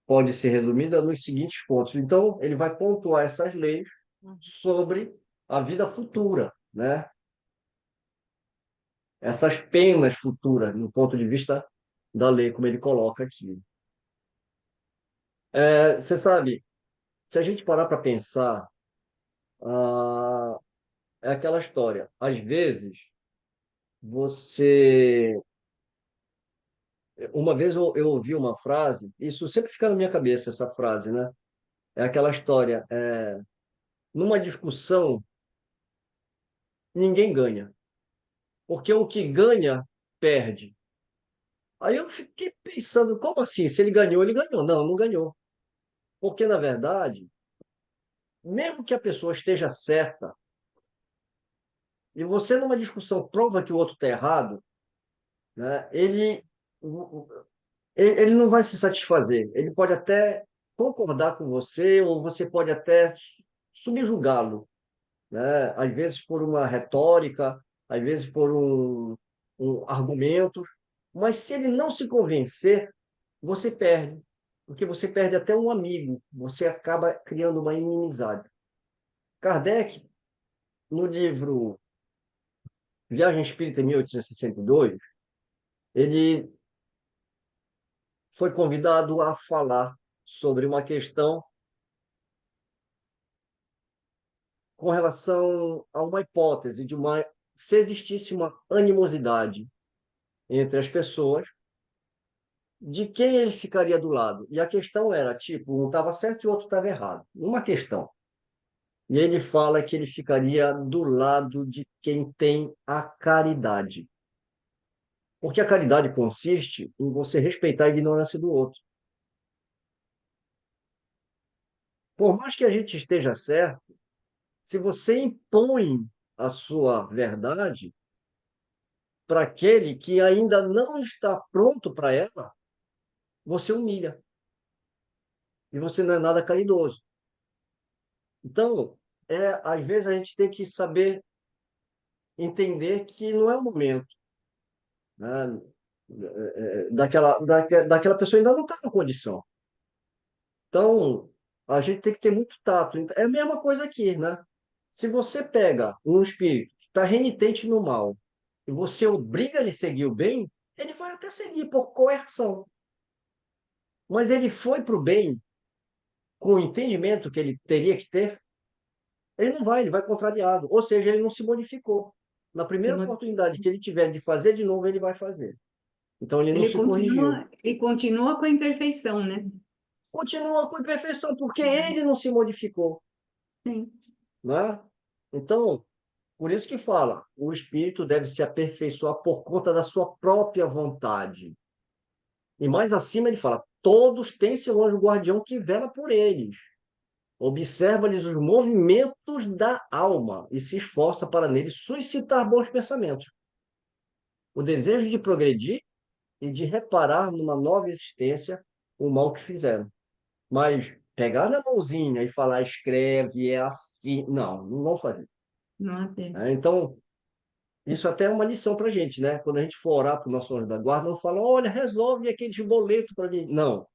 pode ser resumida nos seguintes pontos. Então, ele vai pontuar essas leis Uhum. sobre a vida futura, né? Essas penas futuras, no ponto de vista da lei, como ele coloca aqui. Você sabe, se a gente parar para pensar, ah, é aquela história. Às vezes, você. Uma vez eu ouvi uma frase, isso sempre fica na minha cabeça, essa frase, né? É aquela história. Numa discussão, ninguém ganha, porque o que ganha, perde. Aí eu fiquei pensando, como assim? Se ele ganhou, ele ganhou. Não, não ganhou. Porque, na verdade, mesmo que a pessoa esteja certa, e você numa discussão prova que o outro está errado, né, ele não vai se satisfazer. Ele pode até concordar com você, ou você pode até subjugá-lo, né? Às vezes por uma retórica, às vezes por um argumento, mas se ele não se convencer, você perde, porque você perde até um amigo, você acaba criando uma inimizade. Kardec, no livro Viagem Espírita em 1862, ele foi convidado a falar sobre uma questão com relação a uma hipótese de se existisse uma animosidade entre as pessoas, de quem ele ficaria do lado. E a questão era, tipo, um estava certo e o outro estava errado. Uma questão. E ele fala que ele ficaria do lado de quem tem a caridade. Porque a caridade consiste em você respeitar a ignorância do outro. Por mais que a gente esteja certo, se você impõe a sua verdade para aquele que ainda não está pronto para ela, você humilha. E você não é nada caridoso. Então, às vezes a gente tem que saber entender que não é o momento, né? Daquela pessoa ainda não está na condição. Então, a gente tem que ter muito tato. É a mesma coisa aqui, né? Se você pega um espírito que está renitente no mal e você obriga ele a seguir o bem, ele vai até seguir por coerção. Mas ele foi para o bem com o entendimento que ele teria que ter, ele vai contrariado. Ou seja, ele não se modificou. Na primeira oportunidade que ele tiver de fazer de novo, ele vai fazer. Então, ele não se corrigiu. Ele continua com a imperfeição, né? Continua com imperfeição, porque ele não se modificou. Sim. Né? Então, por isso que fala, o espírito deve se aperfeiçoar por conta da sua própria vontade. E mais acima ele fala, todos têm seu anjo guardião que vela por eles. Observa-lhes os movimentos da alma e se esforça para neles suscitar bons pensamentos. O desejo de progredir e de reparar numa nova existência o mal que fizeram. Mas pegar na mãozinha e falar, escreve, é assim. Não, não vão fazer. Não tem. Então, isso até é uma lição para a gente, né? Quando a gente for orar para o nosso anjo da guarda, não fala, olha, resolve aqueles boletos para mim. Não.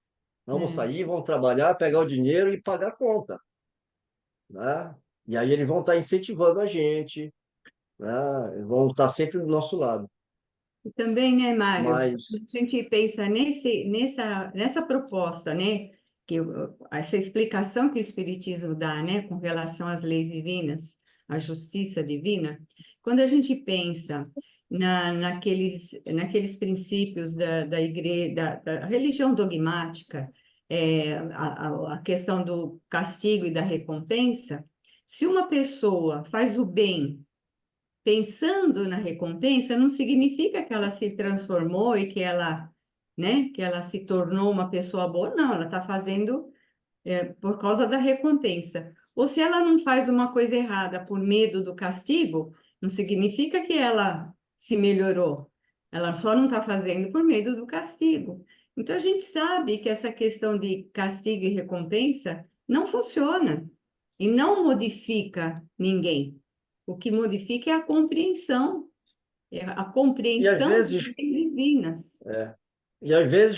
Vamos sair, vamos trabalhar, pegar o dinheiro e pagar a conta. Né? E aí eles vão estar incentivando a gente, né? Vão estar sempre do nosso lado. E também, né, Mário, Mas, a gente pensa nessa proposta, né, essa explicação que o Espiritismo dá, né, com relação às leis divinas, à justiça divina, quando a gente pensa naqueles princípios da igreja, da religião dogmática, a questão do castigo e da recompensa, se uma pessoa faz o bem pensando na recompensa, não significa que ela se transformou e que ela, né, que ela se tornou uma pessoa boa. Não, ela está fazendo por causa da recompensa. Ou se ela não faz uma coisa errada por medo do castigo, não significa que ela se melhorou. Ela só não está fazendo por medo do castigo. Então, a gente sabe que essa questão de castigo e recompensa não funciona e não modifica ninguém. O que modifica é a compreensão e às das vezes, leis divinas.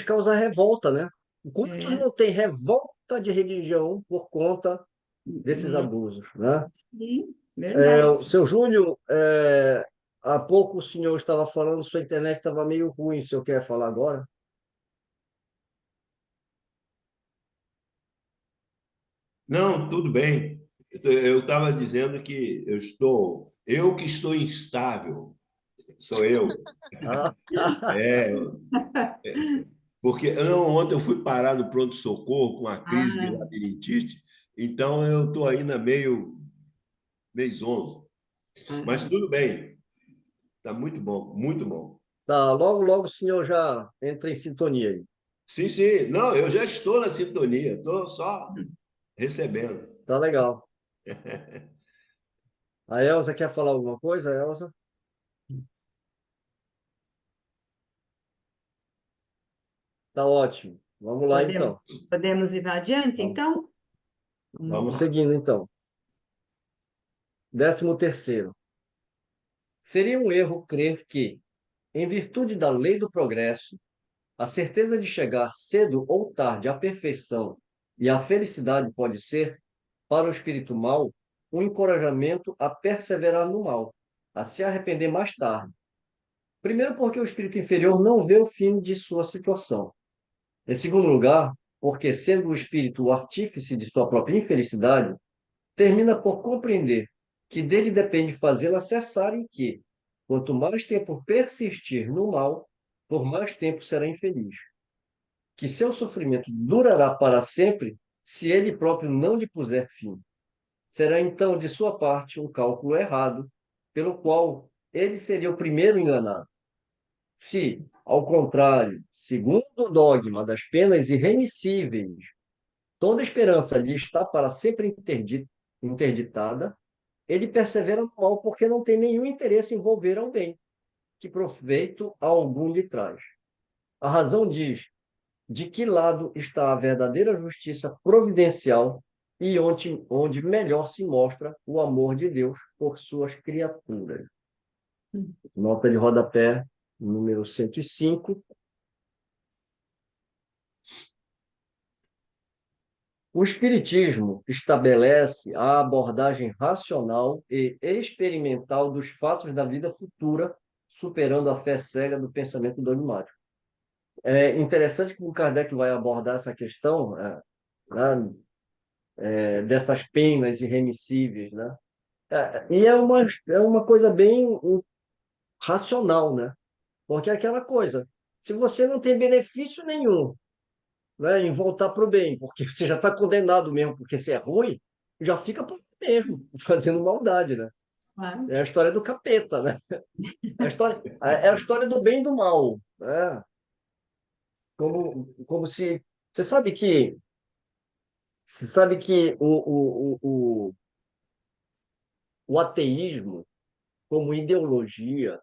causa revolta, né? Quantos É, não têm revolta de religião por conta desses não, abusos, né? sim, verdade. O seu Júlio, há pouco o senhor estava falando, sua internet estava meio ruim, se eu quer falar agora. Não, tudo bem. Eu estava dizendo que eu que estou instável, sou eu. Ah, É, porque não, ontem eu fui parar no pronto-socorro com uma crise de Ah, labirintite, então eu estou ainda meio zonzo. Mas ah, tudo bem, está muito bom, muito bom. tá, logo, logo o senhor já entra em sintonia aí. Sim, sim, não, eu já estou na sintonia, estou só recebendo. Tá legal. A Elza quer falar alguma coisa, Elza? Tá ótimo. Vamos lá, podemos, então. podemos ir adiante, Vamos, então? Vamos vamos lá. seguindo, então. 13º. Seria um erro crer que, em virtude da lei do progresso, a certeza de chegar cedo ou tarde à perfeição e à felicidade pode ser, para o espírito mau, um encorajamento a perseverar no mal, a se arrepender mais tarde. Primeiro, porque o espírito inferior não vê o fim de sua situação. Em segundo lugar, porque, sendo o espírito o artífice de sua própria infelicidade, termina por compreender que dele depende fazê-la cessar e que, quanto mais tempo persistir no mal, por mais tempo será infeliz. Que seu sofrimento durará para sempre se ele próprio não lhe puser fim. Será então, de sua parte, um cálculo errado, pelo qual ele seria o primeiro enganado. Se, ao contrário, segundo o dogma das penas irremissíveis, toda esperança lhe está para sempre interditada, ele persevera no mal porque não tem nenhum interesse em envolver ao bem, que proveito algum lhe traz. A razão diz de que lado está a verdadeira justiça providencial e onde melhor se mostra o amor de Deus por suas criaturas. Nota de rodapé, número 105. O Espiritismo estabelece a abordagem racional e experimental dos fatos da vida futura, superando a fé cega do pensamento dogmático. É interessante que o Kardec vai abordar essa questão, né, dessas penas irremissíveis, né? E é uma coisa bem racional, né? Porque é aquela coisa, se você não tem benefício nenhum, né, em voltar para o bem, porque você já está condenado mesmo, porque você é ruim, já fica por mesmo, fazendo maldade, né? Claro. É a história do capeta, né? É a história do bem e do mal, né? Como se... Você sabe que o ateísmo, como ideologia,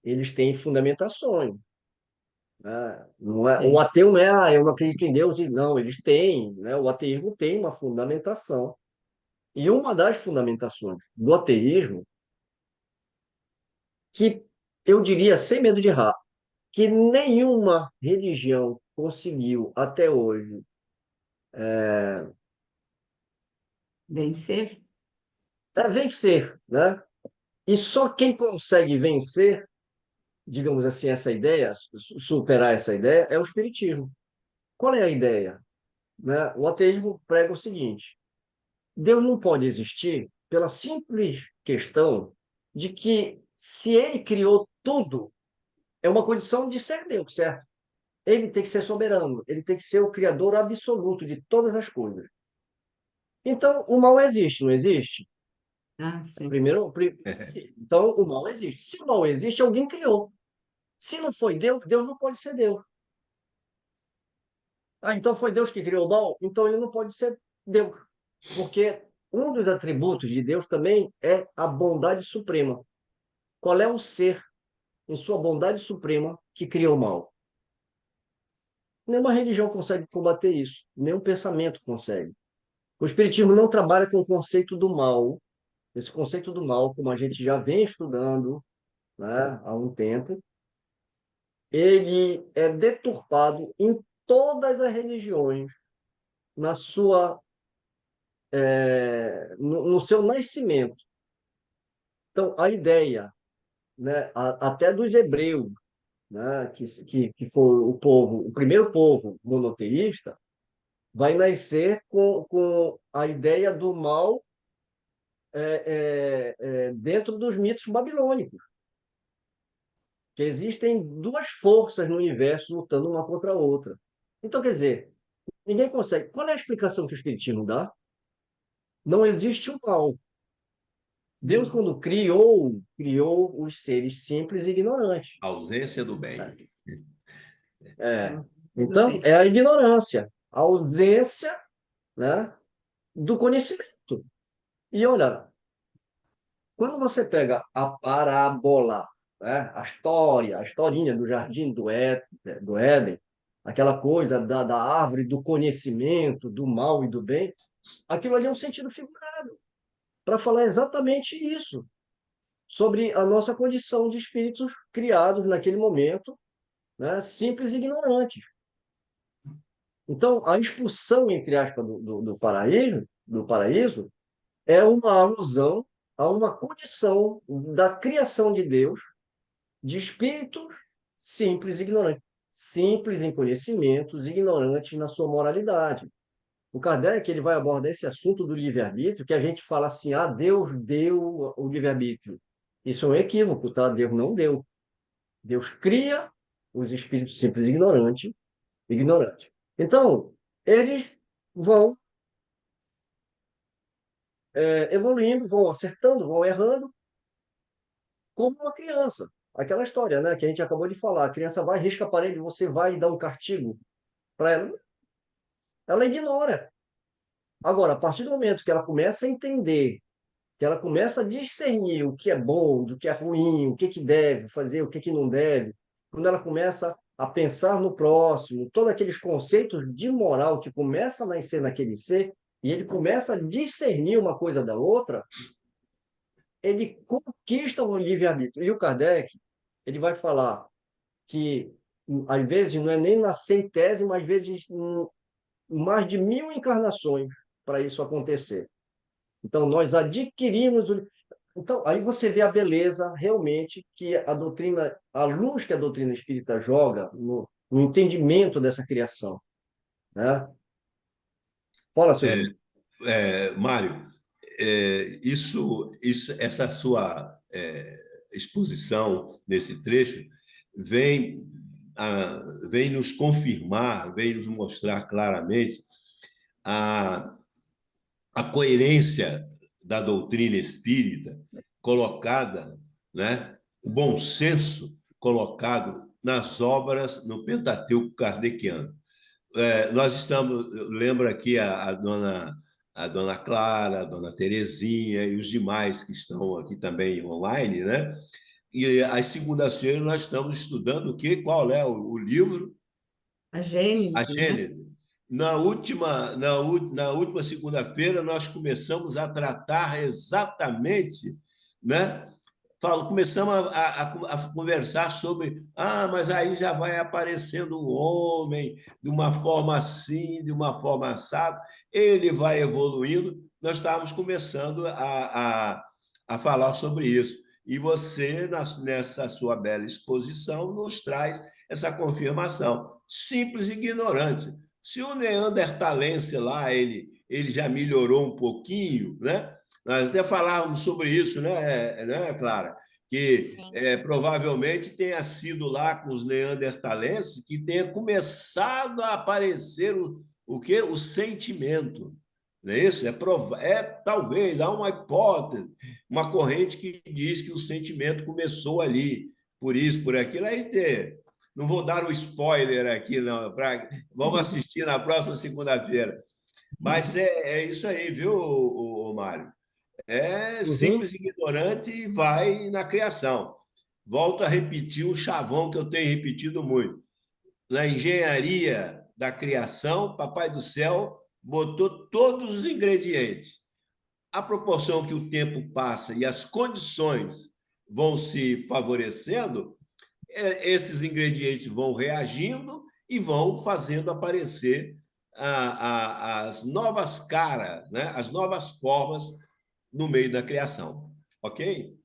eles têm fundamentações, né? Não é, o É. ateu não é, eu não acredito em Deus, e não, eles têm, né? O ateísmo tem uma fundamentação. E uma das fundamentações do ateísmo, que eu diria, sem medo de errar, que nenhuma religião conseguiu até hoje Vencer? é vencer, né? E só quem consegue vencer, digamos assim, essa ideia, superar essa ideia, é o espiritismo. Qual é a ideia? Né? O ateísmo prega o seguinte: Deus não pode existir pela simples questão de que, se ele criou tudo, é uma condição de ser Deus, certo? Ele tem que ser soberano, ele tem que ser o criador absoluto de todas as coisas. Então, o mal existe, não existe? Ah, sim. Então, o mal existe. Se o mal existe, alguém criou. Se não foi Deus, Deus não pode ser Deus. Ah, então foi Deus que criou o mal? Então ele não pode ser Deus. Porque um dos atributos de Deus também é a bondade suprema. Qual é o ser, em sua bondade suprema, que criou o mal? Nenhuma religião consegue combater isso. Nenhum pensamento consegue. O Espiritismo não trabalha com o conceito do mal. Esse conceito do mal, como a gente já vem estudando, né, há um tempo, ele é deturpado em todas as religiões, na sua, no seu nascimento. Então, a ideia, né, até dos hebreus, né, que foi o povo, o primeiro povo monoteísta, vai nascer com a ideia do mal dentro dos mitos babilônicos, que existem duas forças no universo lutando uma contra a outra. Então, quer dizer, ninguém consegue. Qual é a explicação que o Espiritismo dá? Não existe o mal. Deus, quando criou os seres simples e ignorantes. Ausência do bem. É. Tudo Então, bem. é a ignorância, a ausência, né, do conhecimento. E olha, quando você pega a parábola, né, a historinha do jardim do Éden, aquela coisa da árvore do conhecimento, do mal e do bem, aquilo ali é um sentido figurado, para falar exatamente isso, sobre a nossa condição de espíritos criados naquele momento, né, simples e ignorantes. Então, a expulsão, entre aspas, do paraíso é uma alusão a uma condição da criação de Deus de espíritos simples e ignorantes. Simples em conhecimentos, ignorantes na sua moralidade. O Kardec ele vai abordar esse assunto do livre-arbítrio, que a gente fala assim, Deus deu o livre-arbítrio. Isso é um equívoco, tá? Deus não deu. Deus cria os espíritos simples e ignorantes. Então, eles vão evoluindo, vão acertando, vão errando, como uma criança. Aquela história, né, que a gente acabou de falar. A criança vai, risca a parede, você vai dar um castigo para ela. Ela ignora. Agora, a partir do momento que ela começa a entender que ela começa a discernir o que é bom, do que é ruim, o que deve fazer, o que não deve, quando ela começa a pensar no próximo, todos aqueles conceitos de moral que começam a nascer naquele ser, e ele começa a discernir uma coisa da outra, ele conquista o livre-arbítrio. E o Kardec, ele vai falar que, às vezes, não é nem na centésima, às vezes, mais de 1000 encarnações para isso acontecer. Então, nós adquirimos o... Então, aí você vê a beleza, realmente, que a doutrina, a luz que a doutrina espírita joga no entendimento dessa criação, né? Fala, Silvio. Mário, essa sua exposição nesse trecho vem, vem nos confirmar, vem nos mostrar claramente a, a coerência da doutrina espírita colocada, né? O bom senso colocado nas obras no Pentateuco kardeciano. Nós estamos, lembra aqui a dona Clara, a dona Terezinha e os demais que estão aqui também online, né? E às segundas-feiras nós estamos estudando o quê? Qual é o livro? A A Gênese, né? Gênese. Na última segunda-feira, nós começamos a tratar exatamente, né? Começamos a conversar sobre, mas aí já vai aparecendo um homem de uma forma assim, de uma forma assada, ele vai evoluindo. Nós estávamos começando a falar sobre isso. E você, nessa sua bela exposição, nos traz essa confirmação. Simples e ignorante. Se o neandertalense lá, ele já melhorou um pouquinho, né? Nós até falávamos sobre isso, né, Clara? Que provavelmente tenha sido lá com os neandertalenses que tenha começado a aparecer o quê? O sentimento. Não é isso? Talvez, há uma hipótese, uma corrente que diz que o sentimento começou ali, por isso, por aquilo. Não vou dar um spoiler aqui, não. Vamos assistir na próxima segunda-feira. Mas é isso aí, viu, Mário? Simples, ignorante e vai na criação. Volto a repetir um chavão que eu tenho repetido muito. Na engenharia da criação, Papai do Céu botou todos os ingredientes. À proporção que o tempo passa e as condições vão se favorecendo, esses ingredientes vão reagindo e vão fazendo aparecer as novas caras, né? As novas formas no meio da criação. Ok?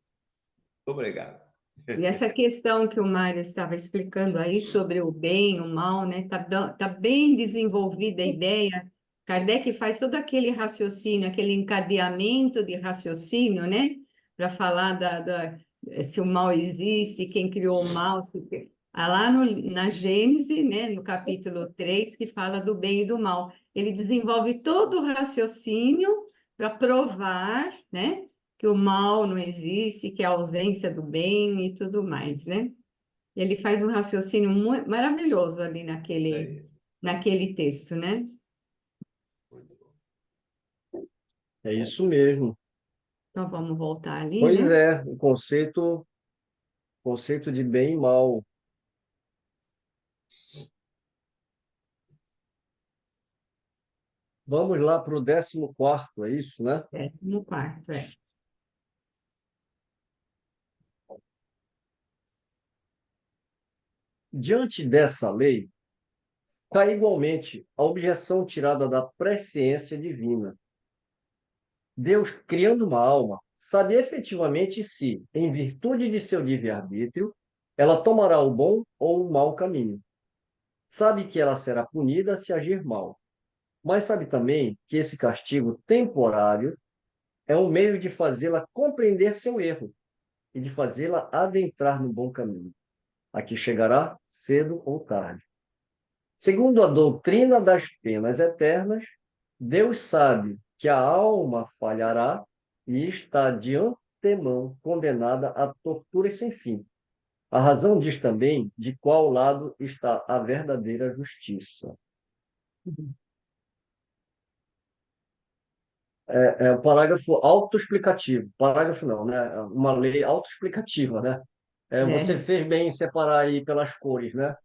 Obrigado. E essa questão que o Mário estava explicando aí sobre o bem, o mal, né? Tá bem desenvolvida a ideia. Kardec faz todo aquele raciocínio, aquele encadeamento de raciocínio, né? Para falar se o mal existe, quem criou o mal. Lá na Gênese, né? No capítulo 3, que fala do bem e do mal. Ele desenvolve todo o raciocínio para provar, né? Que o mal não existe, que é a ausência do bem e tudo mais, né? Ele faz um raciocínio muito maravilhoso ali naquele texto, né? É isso mesmo. Então vamos voltar ali, Pois né? é, o conceito de bem e mal. Vamos lá para o 14º, é isso, né? 14º, é. Diante dessa lei, cai igualmente a objeção tirada da presciência divina. Deus, criando uma alma, sabe efetivamente se, em virtude de seu livre-arbítrio, ela tomará o bom ou o mau caminho. Sabe que ela será punida se agir mal, mas sabe também que esse castigo temporário é um meio de fazê-la compreender seu erro e de fazê-la adentrar no bom caminho, a que chegará cedo ou tarde. Segundo a doutrina das penas eternas, Deus sabe que a alma falhará e está de antemão condenada a torturas sem fim. A razão diz também de qual lado está a verdadeira justiça. é um parágrafo autoexplicativo. Parágrafo não, né? Uma lei autoexplicativa, né? Você É. fez bem em separar aí pelas cores, né?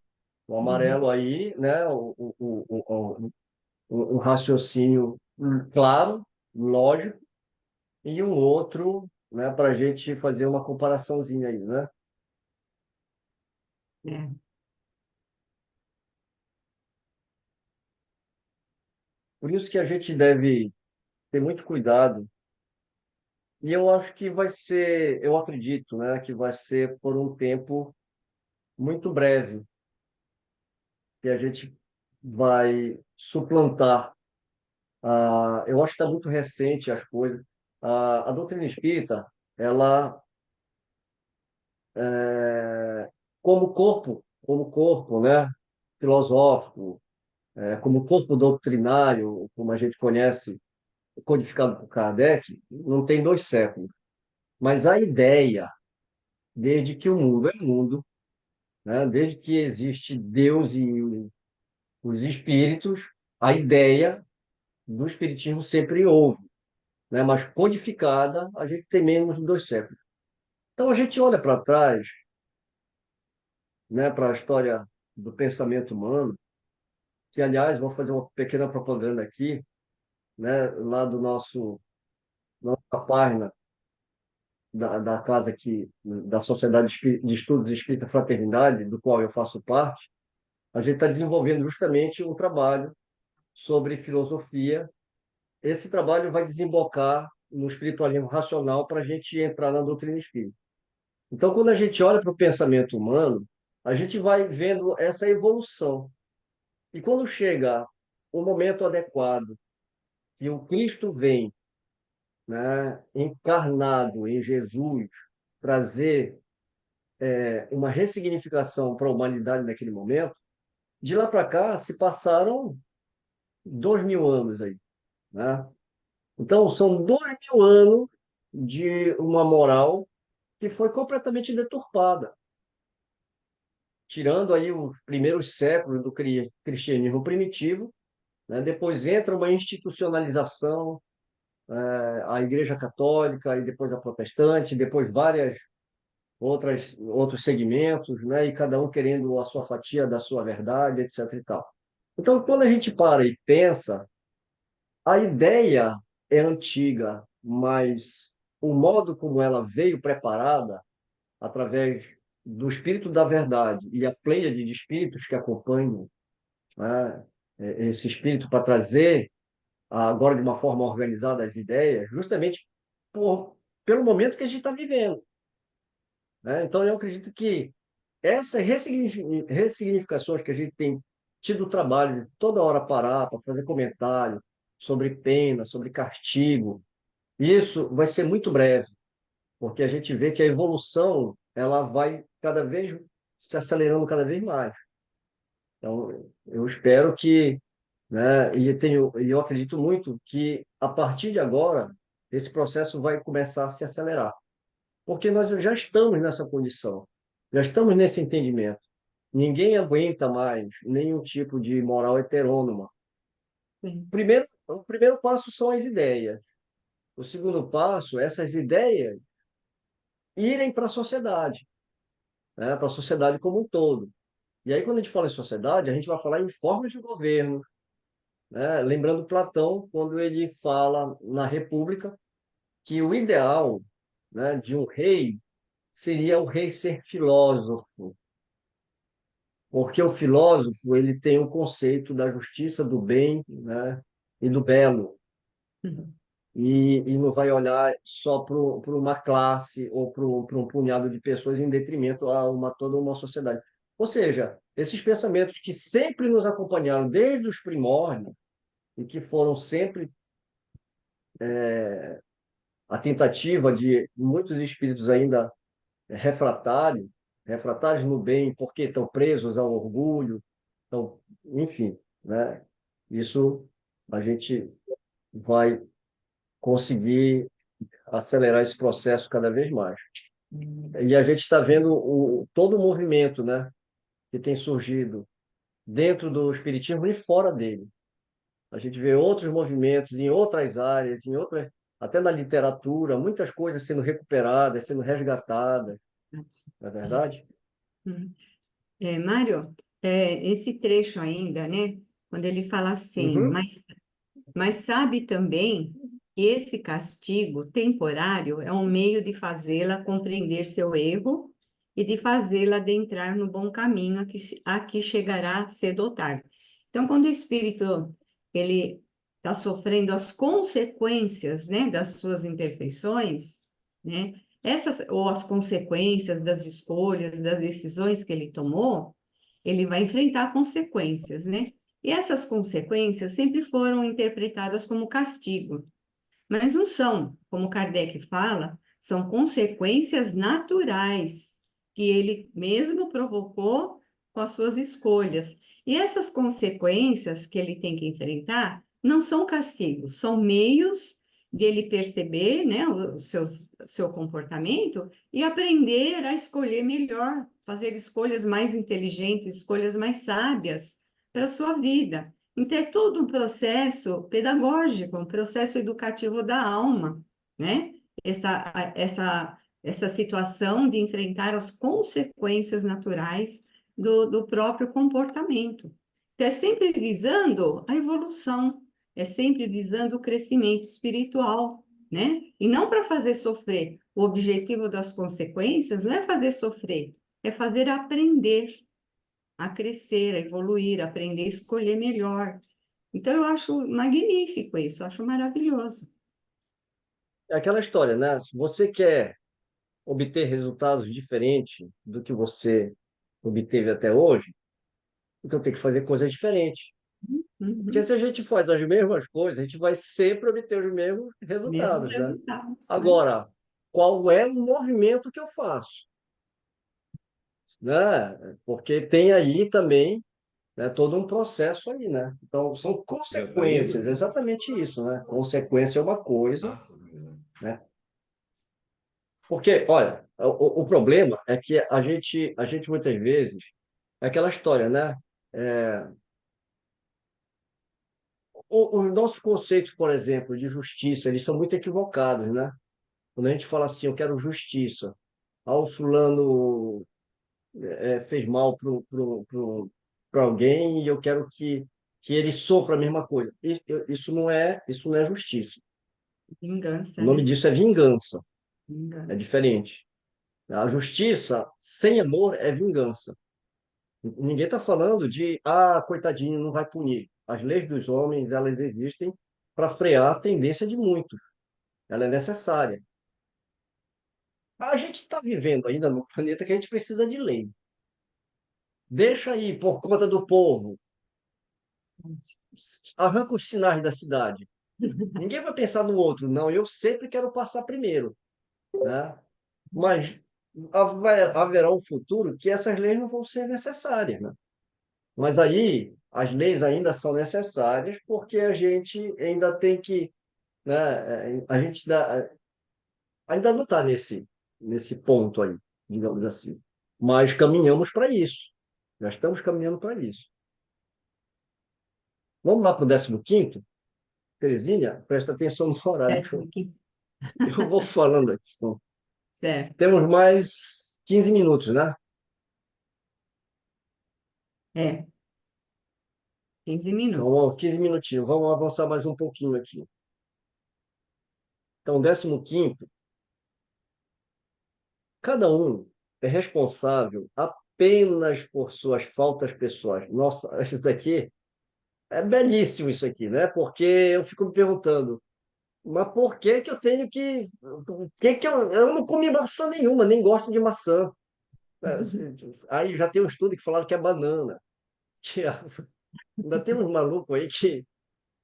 O Uhum. amarelo aí, né? Um raciocínio claro, lógico, e um outro, né? Para a gente fazer uma comparaçãozinha aí, né? É. Por isso que a gente deve ter muito cuidado. E eu acho que vai ser, eu acredito, né? Que vai ser por um tempo muito breve que a gente vai suplantar. Eu acho que está muito recente as coisas. A doutrina espírita, ela, como corpo, né, filosófico, como corpo doutrinário, como a gente conhece, codificado por Kardec, não tem 2 séculos. Mas a ideia, desde que o mundo é mundo, né, desde que existe Deus e os espíritos, a ideia do espiritismo sempre houve, né? Mas codificada, a gente tem menos de 2 séculos. Então, a gente olha para trás, né, para a história do pensamento humano, que, aliás, vou fazer uma pequena propaganda aqui, né, lá do nossa página da casa aqui, da Sociedade de Estudos Espírita Fraternidade, do qual eu faço parte, a gente está desenvolvendo justamente um trabalho sobre filosofia. Esse trabalho vai desembocar no espiritualismo racional para a gente entrar na doutrina espírita. Então, quando a gente olha para o pensamento humano, a gente vai vendo essa evolução. E quando chega o momento adequado, que o Cristo vem, né, encarnado em Jesus, trazer uma ressignificação para a humanidade naquele momento, de lá para cá se passaram 2000 anos aí, né? Então, são 2000 anos de uma moral que foi completamente deturpada, tirando aí os primeiros séculos do cristianismo primitivo, né? Depois entra uma institucionalização, a Igreja Católica e depois a Protestante, depois várias outros segmentos, né? E cada um querendo a sua fatia da sua verdade, etc. e tal. Então, quando a gente para e pensa, a ideia é antiga, mas o modo como ela veio preparada através do Espírito da Verdade e a pleiade de espíritos que acompanham, né, esse espírito para trazer agora de uma forma organizada as ideias, justamente pelo momento que a gente está vivendo, né? Então, eu acredito que essas ressignificações que a gente tem tido o trabalho de toda hora parar para fazer comentário sobre pena, sobre castigo, isso vai ser muito breve, porque a gente vê que a evolução ela vai cada vez se acelerando cada vez mais. Então, eu espero que, né, e eu acredito muito que a partir de agora esse processo vai começar a se acelerar, porque nós já estamos nessa condição, já estamos nesse entendimento. Ninguém aguenta mais nenhum tipo de moral heterônoma. Sim. O primeiro passo são as ideias. O segundo passo, essas ideias irem para a sociedade, né, para a sociedade como um todo. E aí, quando a gente fala em sociedade, a gente vai falar em formas de governo, né? Lembrando Platão, quando ele fala na República que o ideal, né, de um rei seria o rei ser filósofo, porque o filósofo ele tem o conceito da justiça, do bem, né, e do belo, Uhum. e não vai olhar só para uma classe ou para um punhado de pessoas em detrimento a toda uma sociedade. Ou seja, esses pensamentos que sempre nos acompanharam desde os primórdios e que foram sempre a tentativa de muitos espíritos ainda refratários, refratários no bem, porque estão presos ao orgulho, então, enfim, né? Isso a gente vai conseguir acelerar esse processo cada vez mais. E a gente está vendo todo o movimento, né, que tem surgido dentro do espiritismo e fora dele. a gente vê outros movimentos em outras áreas, até na literatura, muitas coisas sendo recuperadas, sendo resgatadas, não é verdade? Hum. Mário, esse trecho ainda, né? Quando ele fala assim, Uhum. mas sabe também que esse castigo temporário é um meio de fazê-la compreender seu erro e de fazê-la adentrar no bom caminho a que chegará cedo ou tarde. Então, quando o espírito ele está sofrendo as consequências, né, das suas imperfeições, né, essas ou as consequências das escolhas, das decisões que ele tomou, ele vai enfrentar consequências, né? E essas consequências sempre foram interpretadas como castigo, mas não são, como Kardec fala, são consequências naturais que ele mesmo provocou com as suas escolhas. E essas consequências que ele tem que enfrentar não são castigos, são meios de ele perceber, né, seu comportamento e aprender a escolher melhor, fazer escolhas mais inteligentes, escolhas mais sábias para a sua vida. Então, é todo um processo pedagógico, um processo educativo da alma, né? Essa situação de enfrentar as consequências naturais do próprio comportamento. Então, é sempre visando a evolução, é sempre visando o crescimento espiritual, né? E não para fazer sofrer. O objetivo das consequências não é fazer sofrer, é fazer aprender a crescer, a evoluir, a aprender a escolher melhor. Então, eu acho magnífico isso, eu acho maravilhoso. É aquela história, né? Se você quer obter resultados diferentes do que você obteve até hoje, então tem que fazer coisas diferentes. Porque Uhum. se a gente faz as mesmas coisas, a gente vai sempre obter os mesmos Mesmo resultados, né? resultados, né? Agora, qual é o movimento que eu faço? Né? Porque tem aí também, né, todo um processo aí, né? Então, são Já está indo? consequências, exatamente isso, né? Consequência é uma coisa, Nossa, né? Porque, olha, o problema é que a gente muitas vezes, é aquela história, né? É, os nossos conceitos, por exemplo, de justiça, eles são muito equivocados, né? Quando a gente fala assim, eu quero justiça, o fulano fez mal para alguém e eu quero que ele sofra a mesma coisa. Isso não é justiça. O Vingança, nome né? disso é vingança, é Vingança. diferente. A justiça sem amor é vingança. Ninguém está falando de, coitadinho, não vai punir. As leis dos homens, elas existem para frear a tendência de muitos. Ela é necessária. A gente está vivendo ainda num planeta que a gente precisa de lei. Deixa aí, por conta do povo, arranca os sinais da cidade. Ninguém vai pensar no outro, não. Eu sempre quero passar primeiro, né? Mas haverá um futuro que essas leis não vão ser necessárias, né? Mas aí as leis ainda são necessárias porque a gente ainda tem que, né? A gente ainda não está nesse ponto aí, digamos assim. Mas caminhamos para isso. Já estamos caminhando para isso. Vamos lá para o 15º? Terezinha, presta atenção no horário que Péssimo aqui. eu vou falando aqui. Certo. Temos mais 15 minutos, né? É, 15 Então, ó, minutos. 15 minutinhos. Vamos avançar mais um pouquinho aqui. Então, 15º, cada um é responsável apenas por suas faltas pessoais. Nossa, isso daqui é belíssimo isso aqui, né? Porque eu fico me perguntando, mas por que que eu tenho que... que eu não comi maçã nenhuma, nem gosto de maçã. Aí já tem um estudo que falaram que é banana. Que ainda tem uns malucos aí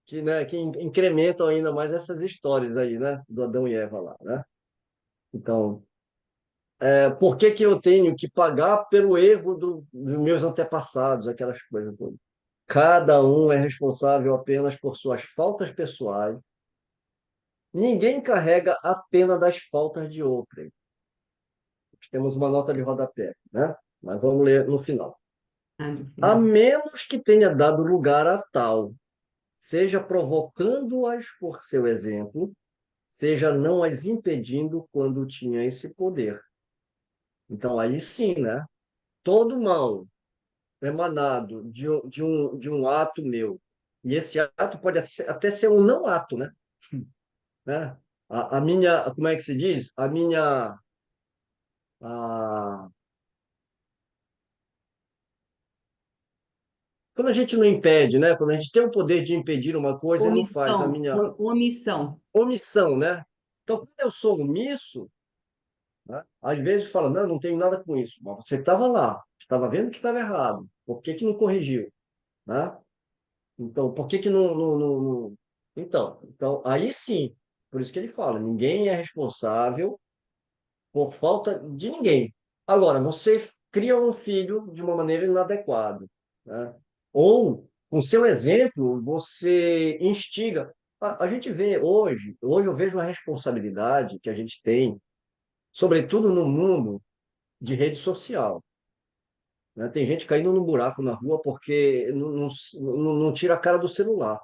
que incrementam ainda mais essas histórias aí, né? Do Adão e Eva lá, né? Então, por que que eu tenho que pagar pelo erro dos meus antepassados, aquelas coisas todas? Cada um é responsável apenas por suas faltas pessoais. Ninguém carrega a pena das faltas de outrem. Temos uma nota de rodapé, né? Mas vamos ler no final. Ah, no A final. menos que tenha dado lugar a tal. seja provocando-as por seu exemplo, seja não as impedindo quando tinha esse poder. Então, aí sim, né? Todo mal emanado de um ato meu, e esse ato pode até ser um não ato, né? A minha, como é que se diz? A, quando a gente não impede, né? Quando a gente tem o poder de impedir uma coisa e não faz, a Omissão, minha omissão. omissão, né? Então, quando eu sou omisso, né? Às vezes fala, não, não tenho nada com isso. Mas você estava lá, estava vendo que estava errado. Por que que não corrigiu? Né? Então, por que que não. Então, aí sim, por isso que ele fala, ninguém é responsável por falta de ninguém. Agora, você cria um filho de uma maneira inadequada, né? Ou, com seu exemplo, você instiga. A gente vê hoje eu vejo uma responsabilidade que a gente tem, sobretudo no mundo de rede social, né? Tem gente caindo no buraco na rua porque não tira a cara do celular.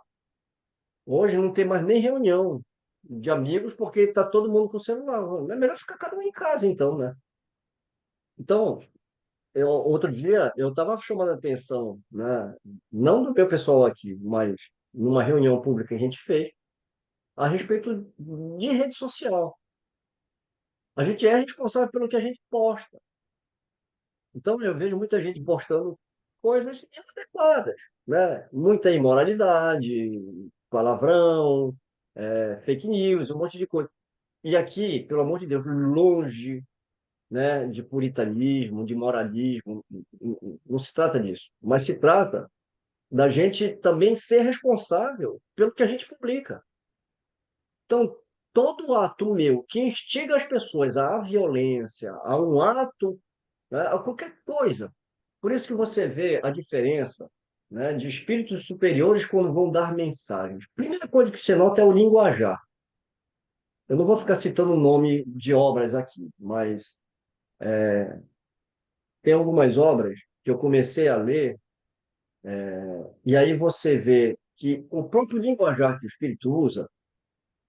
Hoje não tem mais nem reunião de amigos porque está todo mundo com o celular. É melhor ficar cada um em casa, então, né? Então, outro dia eu estava chamando a atenção, né? Não do meu pessoal aqui, mas numa reunião pública que a gente fez, a respeito de rede social. A gente é responsável pelo que a gente posta. Então, eu vejo muita gente postando coisas inadequadas, né? Muita imoralidade, palavrão, fake news, um monte de coisa. E aqui, pelo amor de Deus, longe, né, de puritanismo, de moralismo, não se trata disso. Mas se trata da gente também ser responsável pelo que a gente publica. Então, todo ato meu que instiga as pessoas à violência, a um ato, né, a qualquer coisa. Por isso que você vê a diferença, né, de espíritos superiores quando vão dar mensagens. Primeira coisa que você nota é o linguajar. Eu não vou ficar citando o nome de obras aqui, mas tem algumas obras que eu comecei a ler, e aí você vê que o próprio linguajar que o espírito usa,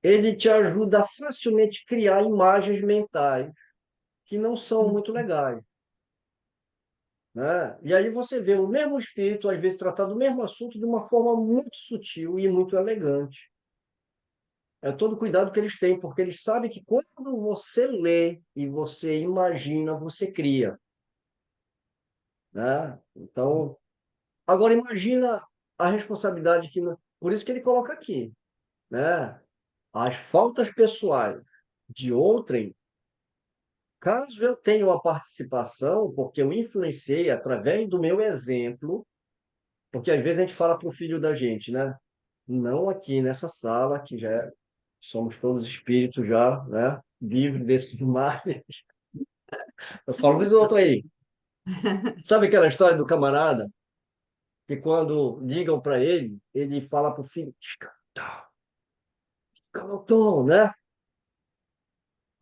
ele te ajuda a facilmente criar imagens mentais que não são muito legais, né? E aí você vê o mesmo espírito, às vezes, tratar do mesmo assunto de uma forma muito sutil e muito elegante. É todo o cuidado que eles têm, porque eles sabem que quando você lê e você imagina, você cria, né? Então, agora imagina a responsabilidade que... Por isso que ele coloca aqui, né? As faltas pessoais de outrem, caso eu tenha uma participação, porque eu influenciei através do meu exemplo, porque às vezes a gente fala para o filho da gente, né? Não aqui nessa sala, que já somos todos espíritos já, né? Livres desses males. Eu falo dos outros aí. Sabe aquela história do camarada que quando ligam para ele, ele fala para o filho, fica no tom, né?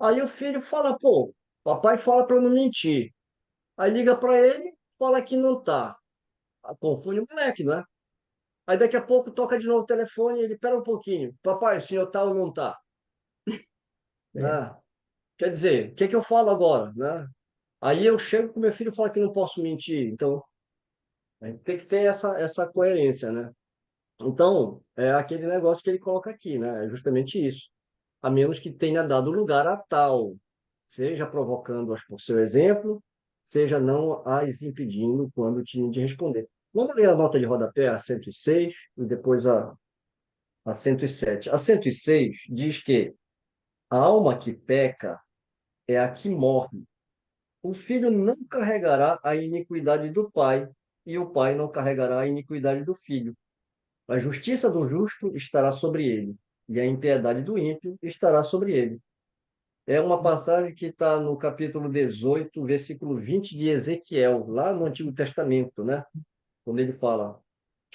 Aí o filho fala, pô, papai fala para eu não mentir. Aí liga para ele, fala que não tá. Confunde o moleque, não é? Aí daqui a pouco toca de novo o telefone e ele, pera um pouquinho, papai, o senhor tá ou não tá? É. Né? Quer dizer, o que que eu falo agora, né? Aí eu chego com meu filho e falo que não posso mentir. Então, a gente tem que ter essa coerência, né? Então, é aquele negócio que ele coloca aqui, né? É justamente isso. A menos que tenha dado lugar a tal, seja provocando-as por seu exemplo, seja não as impedindo quando tinha de responder. Vamos ler a nota de rodapé, a 106, e depois a 107. A 106 diz que a alma que peca é a que morre. O filho não carregará a iniquidade do pai, e o pai não carregará a iniquidade do filho. A justiça do justo estará sobre ele, e a impiedade do ímpio estará sobre ele. É uma passagem que está no capítulo 18, versículo 20 de Ezequiel, lá no Antigo Testamento, né? Quando ele fala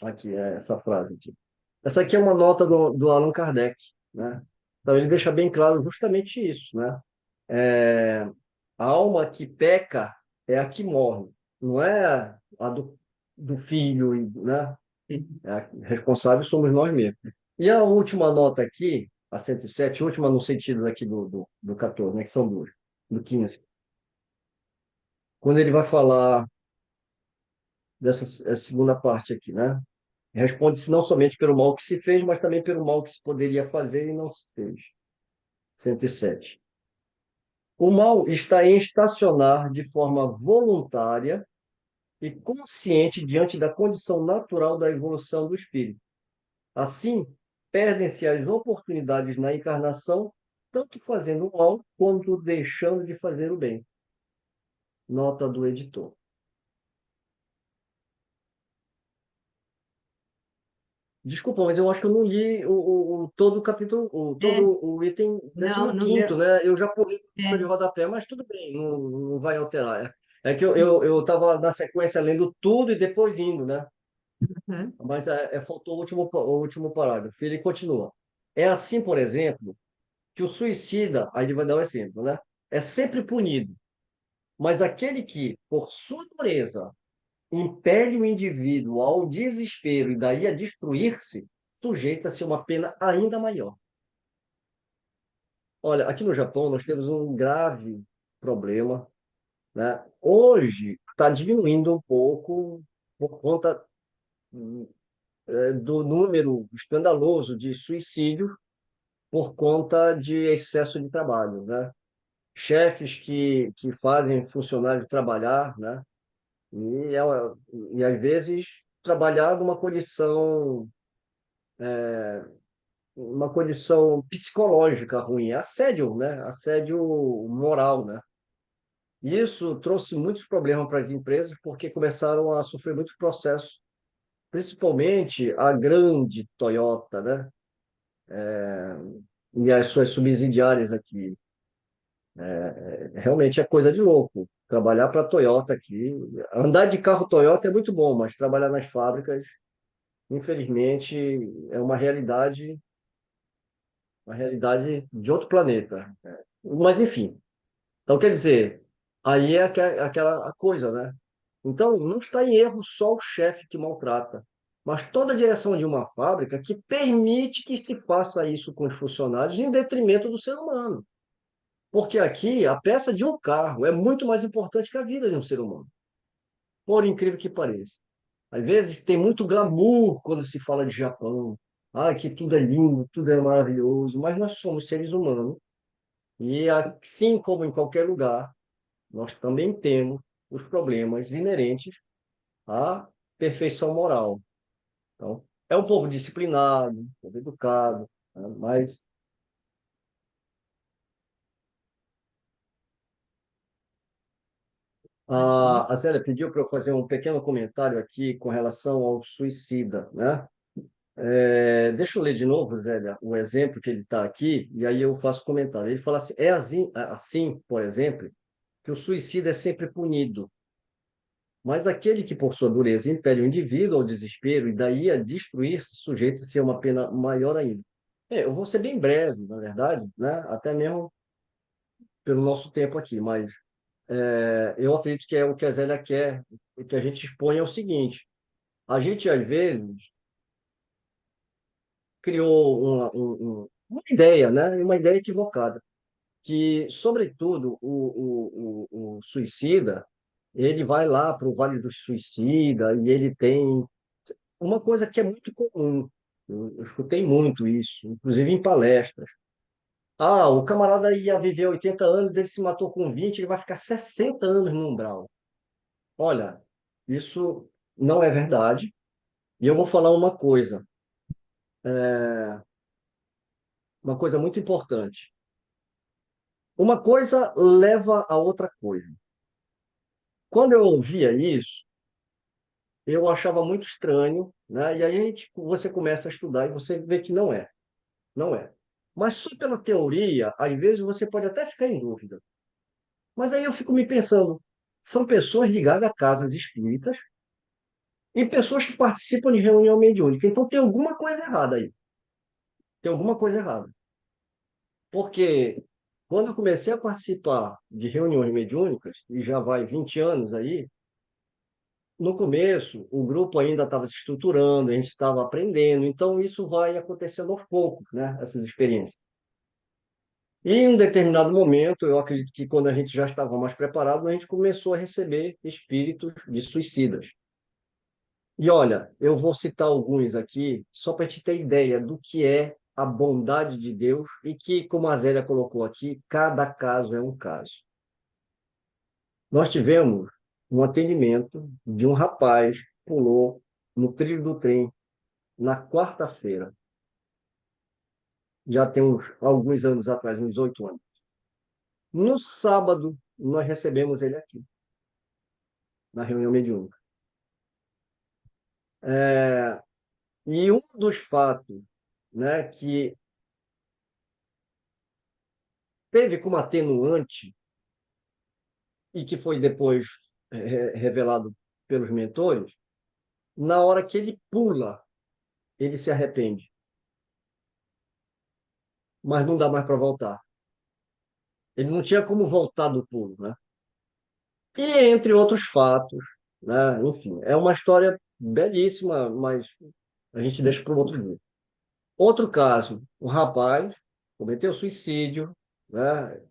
aqui, essa frase aqui. Essa aqui é uma nota do Allan Kardec, né? Então ele deixa bem claro justamente isso, né? É, a alma que peca é a que morre, não é a do filho, né? Responsáveis somos nós mesmos. E a última nota aqui, a 107, última no sentido aqui do 14, né, que são duas, do 15. Quando ele vai falar dessa segunda parte aqui, né? Responde-se não somente pelo mal que se fez, mas também pelo mal que se poderia fazer e não se fez. 107. O mal está em estacionar de forma voluntária e consciente diante da condição natural da evolução do espírito. Assim, perdem-se as oportunidades na encarnação, tanto fazendo o mal quanto deixando de fazer o bem. Nota do editor. Desculpa, mas eu acho que eu não li todo o capítulo, É, todo o item não, não 15º, deu. né? Eu já pulei o de É, rodapé, mas tudo bem, não vai alterar. É que eu estava na sequência lendo tudo e depois indo, né? uhum. Mas faltou o último parágrafo. Ele continua. É assim, por exemplo, que o suicida, aí ele vai dar um exemplo, né? É sempre punido, mas aquele que, por sua dureza, impele o indivíduo ao desespero e daí a destruir-se, sujeita-se a uma pena ainda maior. Olha, aqui no Japão nós temos um grave problema, né? Hoje está diminuindo um pouco por conta do número escandaloso de suicídio por conta de excesso de trabalho, né? Chefes que fazem funcionário trabalhar, né? E, e às vezes trabalhar numa condição psicológica ruim, assédio, né? Assédio moral, né? E isso trouxe muitos problemas para as empresas porque começaram a sofrer muitos processos, principalmente a grande Toyota, né? E as suas subsidiárias aqui. Realmente é coisa de louco. Trabalhar para a Toyota aqui, andar de carro Toyota é muito bom, mas trabalhar nas fábricas, infelizmente, é uma realidade de outro planeta. Mas enfim, então quer dizer, aí é aquela coisa, né? Então não está em erro só o chefe que maltrata, mas toda a direção de uma fábrica que permite que se faça isso com os funcionários em detrimento do ser humano. Porque aqui a peça de um carro é muito mais importante que a vida de um ser humano, por incrível que pareça. Às vezes tem muito glamour quando se fala de Japão. Ah, que tudo é lindo, tudo é maravilhoso, mas nós somos seres humanos e assim como em qualquer lugar, nós também temos os problemas inerentes à perfeição moral. Então, é um povo disciplinado, um povo educado, né? Mas a Zélia pediu para eu fazer um pequeno comentário aqui com relação ao suicida, né? Deixa eu ler de novo, Zélia, o exemplo que ele está aqui, e aí eu faço comentário. Ele fala assim, assim, por exemplo, que o suicida é sempre punido, mas aquele que, por sua dureza, impele o indivíduo ao desespero e daí a destruir-se, sujeita-se a uma pena maior ainda. Eu vou ser bem breve, na verdade, né? Até mesmo pelo nosso tempo aqui, mas eu acredito que é o que a Zélia quer, o que a gente expõe é o seguinte, a gente, às vezes, criou uma ideia, né? Uma ideia equivocada, que, sobretudo, o suicida, ele vai lá para o Vale do Suicida e ele tem uma coisa que é muito comum. Eu escutei muito isso, inclusive em palestras. Ah, o camarada ia viver 80 anos, ele se matou com 20, ele vai ficar 60 anos no umbral. Olha, isso não é verdade. E eu vou falar uma coisa muito importante. Uma coisa leva a outra coisa. Quando eu ouvia isso, eu achava muito estranho, né? E aí você começa a estudar e você vê que não é, não é. Mas só pela teoria, às vezes você pode até ficar em dúvida. Mas aí eu fico me pensando, são pessoas ligadas a casas espíritas e pessoas que participam de reunião mediúnica. Então tem alguma coisa errada aí. Tem alguma coisa errada. Porque quando eu comecei a participar de reuniões mediúnicas, e já vai 20 anos aí, no começo, o grupo ainda estava se estruturando, a gente estava aprendendo, então isso vai acontecendo aos poucos, né? Essas experiências. E em um determinado momento, eu acredito que quando a gente já estava mais preparado, a gente começou a receber espíritos de suicidas. E olha, eu vou citar alguns aqui, só para te ter ideia do que é a bondade de Deus e que, como a Zélia colocou aqui, cada caso é um caso. Nós tivemos um atendimento de um rapaz que pulou no trilho do trem na quarta-feira. Já tem alguns anos atrás, uns 8 anos. No sábado, nós recebemos ele aqui, na reunião mediúnica. E um dos fatos, né, que teve como atenuante e que foi depois revelado pelos mentores, na hora que ele pula, ele se arrepende, mas não dá mais para voltar. Ele não tinha como voltar do pulo, né? E entre outros fatos, né? Enfim, é uma história belíssima, mas a gente deixa para o outro dia. Outro caso, um rapaz cometeu suicídio, né?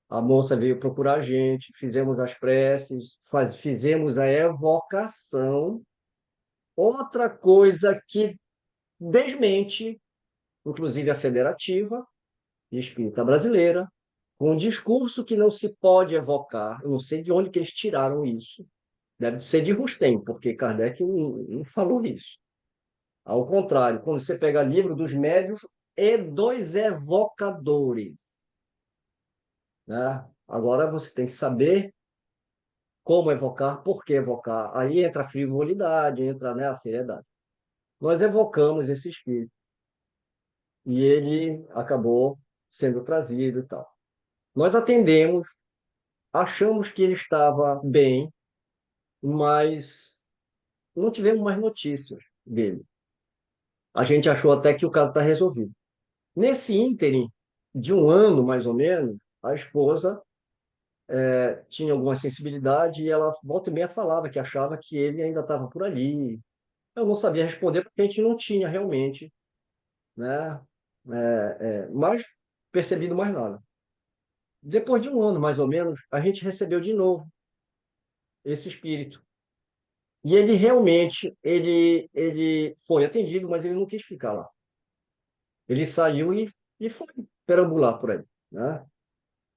A moça veio procurar a gente, fizemos as preces, fizemos a evocação. Outra coisa que desmente, inclusive a Federativa Espírita Brasileira, com um discurso que não se pode evocar, eu não sei de onde que eles tiraram isso, deve ser de Rustem, porque Kardec não falou isso. Ao contrário, quando você pega livro dos médiuns e dos evocadores, né? Agora você tem que saber como evocar, por que evocar. Aí entra a frivolidade, entra, né, a seriedade. Nós evocamos esse espírito e ele acabou sendo trazido e tal. Nós atendemos, achamos que ele estava bem, mas não tivemos mais notícias dele. A gente achou até que o caso está resolvido. Nesse ínterim de um ano, mais ou menos, a esposa tinha alguma sensibilidade e ela volta e meia falava que achava que ele ainda estava por ali. Eu não sabia responder porque a gente não tinha realmente, né, mais percebido mais nada. Depois de um ano, mais ou menos, a gente recebeu de novo esse espírito. E ele realmente, ele foi atendido, mas ele não quis ficar lá. Ele saiu e foi perambular por aí, né?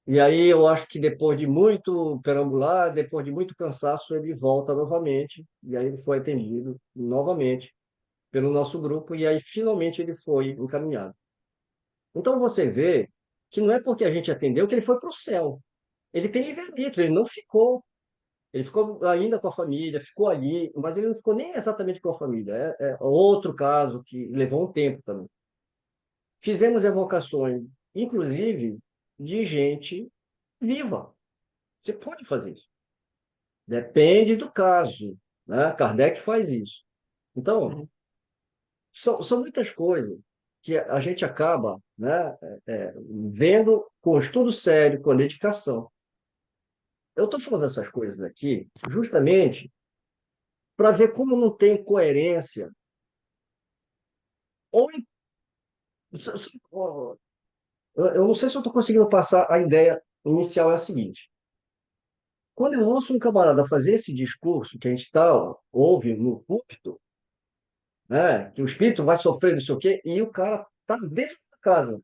E aí eu acho que depois de muito perambular, depois de muito cansaço, ele volta novamente, e aí ele foi atendido novamente pelo nosso grupo, e aí finalmente ele foi encaminhado. Então você vê que não é porque a gente atendeu que ele foi para o céu. Ele tem livre-arbítrio, ele não ficou. Ele ficou ainda com a família, ficou ali, mas ele não ficou nem exatamente com a família. É outro caso que levou um tempo também. Fizemos evocações, inclusive, de gente viva. Você pode fazer isso. Depende do caso, né? Kardec faz isso. Então, são muitas coisas que a gente acaba, né, vendo com estudo sério, com dedicação. Eu estou falando essas coisas aqui justamente para ver como não tem coerência. Ou, eu não sei se eu estou conseguindo passar a ideia inicial é a seguinte. Quando eu ouço um camarada fazer esse discurso que a gente ouve no púlpito, né, que o espírito vai sofrer não sei o quê, e o cara está dentro da casa,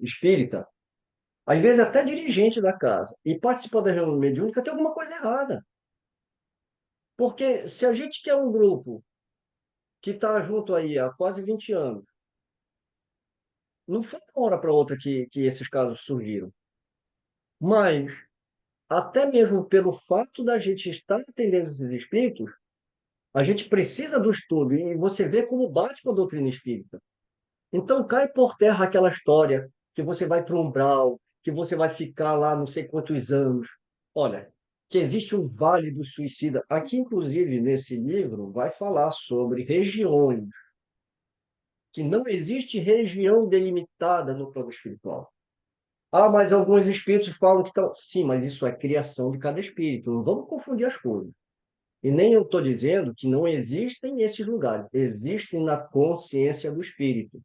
espírita, às vezes até dirigente da casa, e participa da reunião mediúnica, tem alguma coisa errada. Porque se a gente quer um grupo que está junto aí há quase 20 anos, não foi de uma hora para outra que esses casos surgiram. Mas, até mesmo pelo fato da gente estar atendendo esses espíritos, a gente precisa do estudo, e você vê como bate com a doutrina espírita. Então, cai por terra aquela história que você vai para um umbral, que você vai ficar lá não sei quantos anos. Olha, que existe um vale do suicida. Aqui, inclusive, nesse livro, vai falar sobre regiões, que não existe região delimitada no plano espiritual. Ah, mas alguns espíritos falam que estão. Sim, mas isso é criação de cada espírito. Não vamos confundir as coisas. E nem eu estou dizendo que não existem esses lugares, existem na consciência do espírito.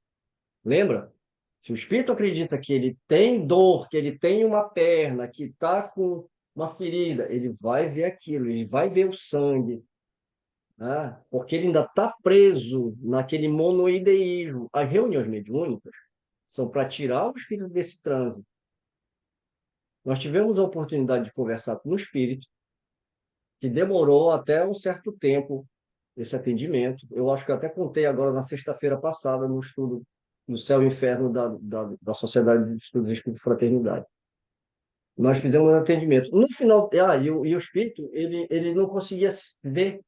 Lembra? Se o espírito acredita que ele tem dor, que ele tem uma perna, que está com uma ferida, ele vai ver aquilo, ele vai ver o sangue, né? Porque ele ainda está preso naquele monoideísmo. As reuniões mediúnicas são para tirar o espírito desse transe. Nós tivemos a oportunidade de conversar com um espírito que demorou até um certo tempo esse atendimento. Eu acho que eu até contei agora na sexta-feira passada no estudo do Céu e Inferno da Sociedade de Estudos Espíritos e Fraternidade. Nós fizemos um atendimento. No final, e o espírito, ele não conseguia ver,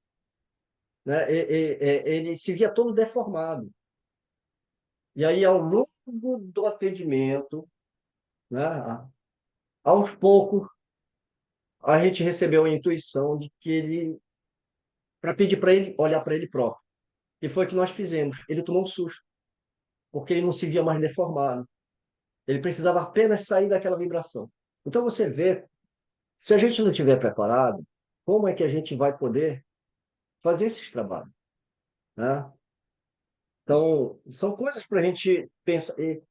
né? Ele se via todo deformado. E aí, ao longo do atendimento, né, aos poucos, a gente recebeu a intuição de que ele, para pedir para ele olhar para ele próprio. E foi o que nós fizemos. Ele tomou um susto, porque ele não se via mais deformado. Ele precisava apenas sair daquela vibração. Então você vê, se a gente não estiver preparado, como é que a gente vai poder fazer esses trabalhos, né? Então, são coisas para a gente pensar. E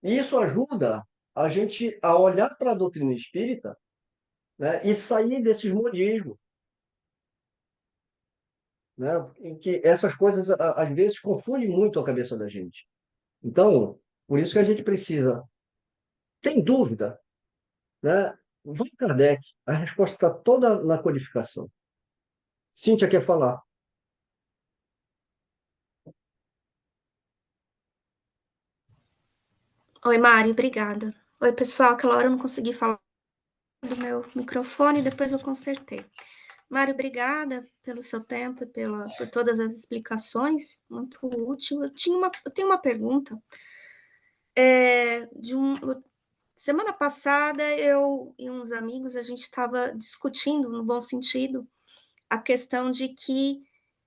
isso ajuda a gente a olhar para a doutrina espírita, né, e sair desses modismos, né, em que essas coisas, às vezes, confundem muito a cabeça da gente. Então, por isso que a gente precisa. Tem dúvida, né? Vai Kardec, a resposta está toda na codificação. Cíntia quer falar. Oi, Mari, obrigada. Oi, pessoal, aquela hora eu não consegui falar do meu microfone, depois eu consertei. Mário, obrigada pelo seu tempo e por todas as explicações, muito útil. Eu tenho uma pergunta. Semana passada, eu e uns amigos, a gente estava discutindo, no bom sentido, a questão de que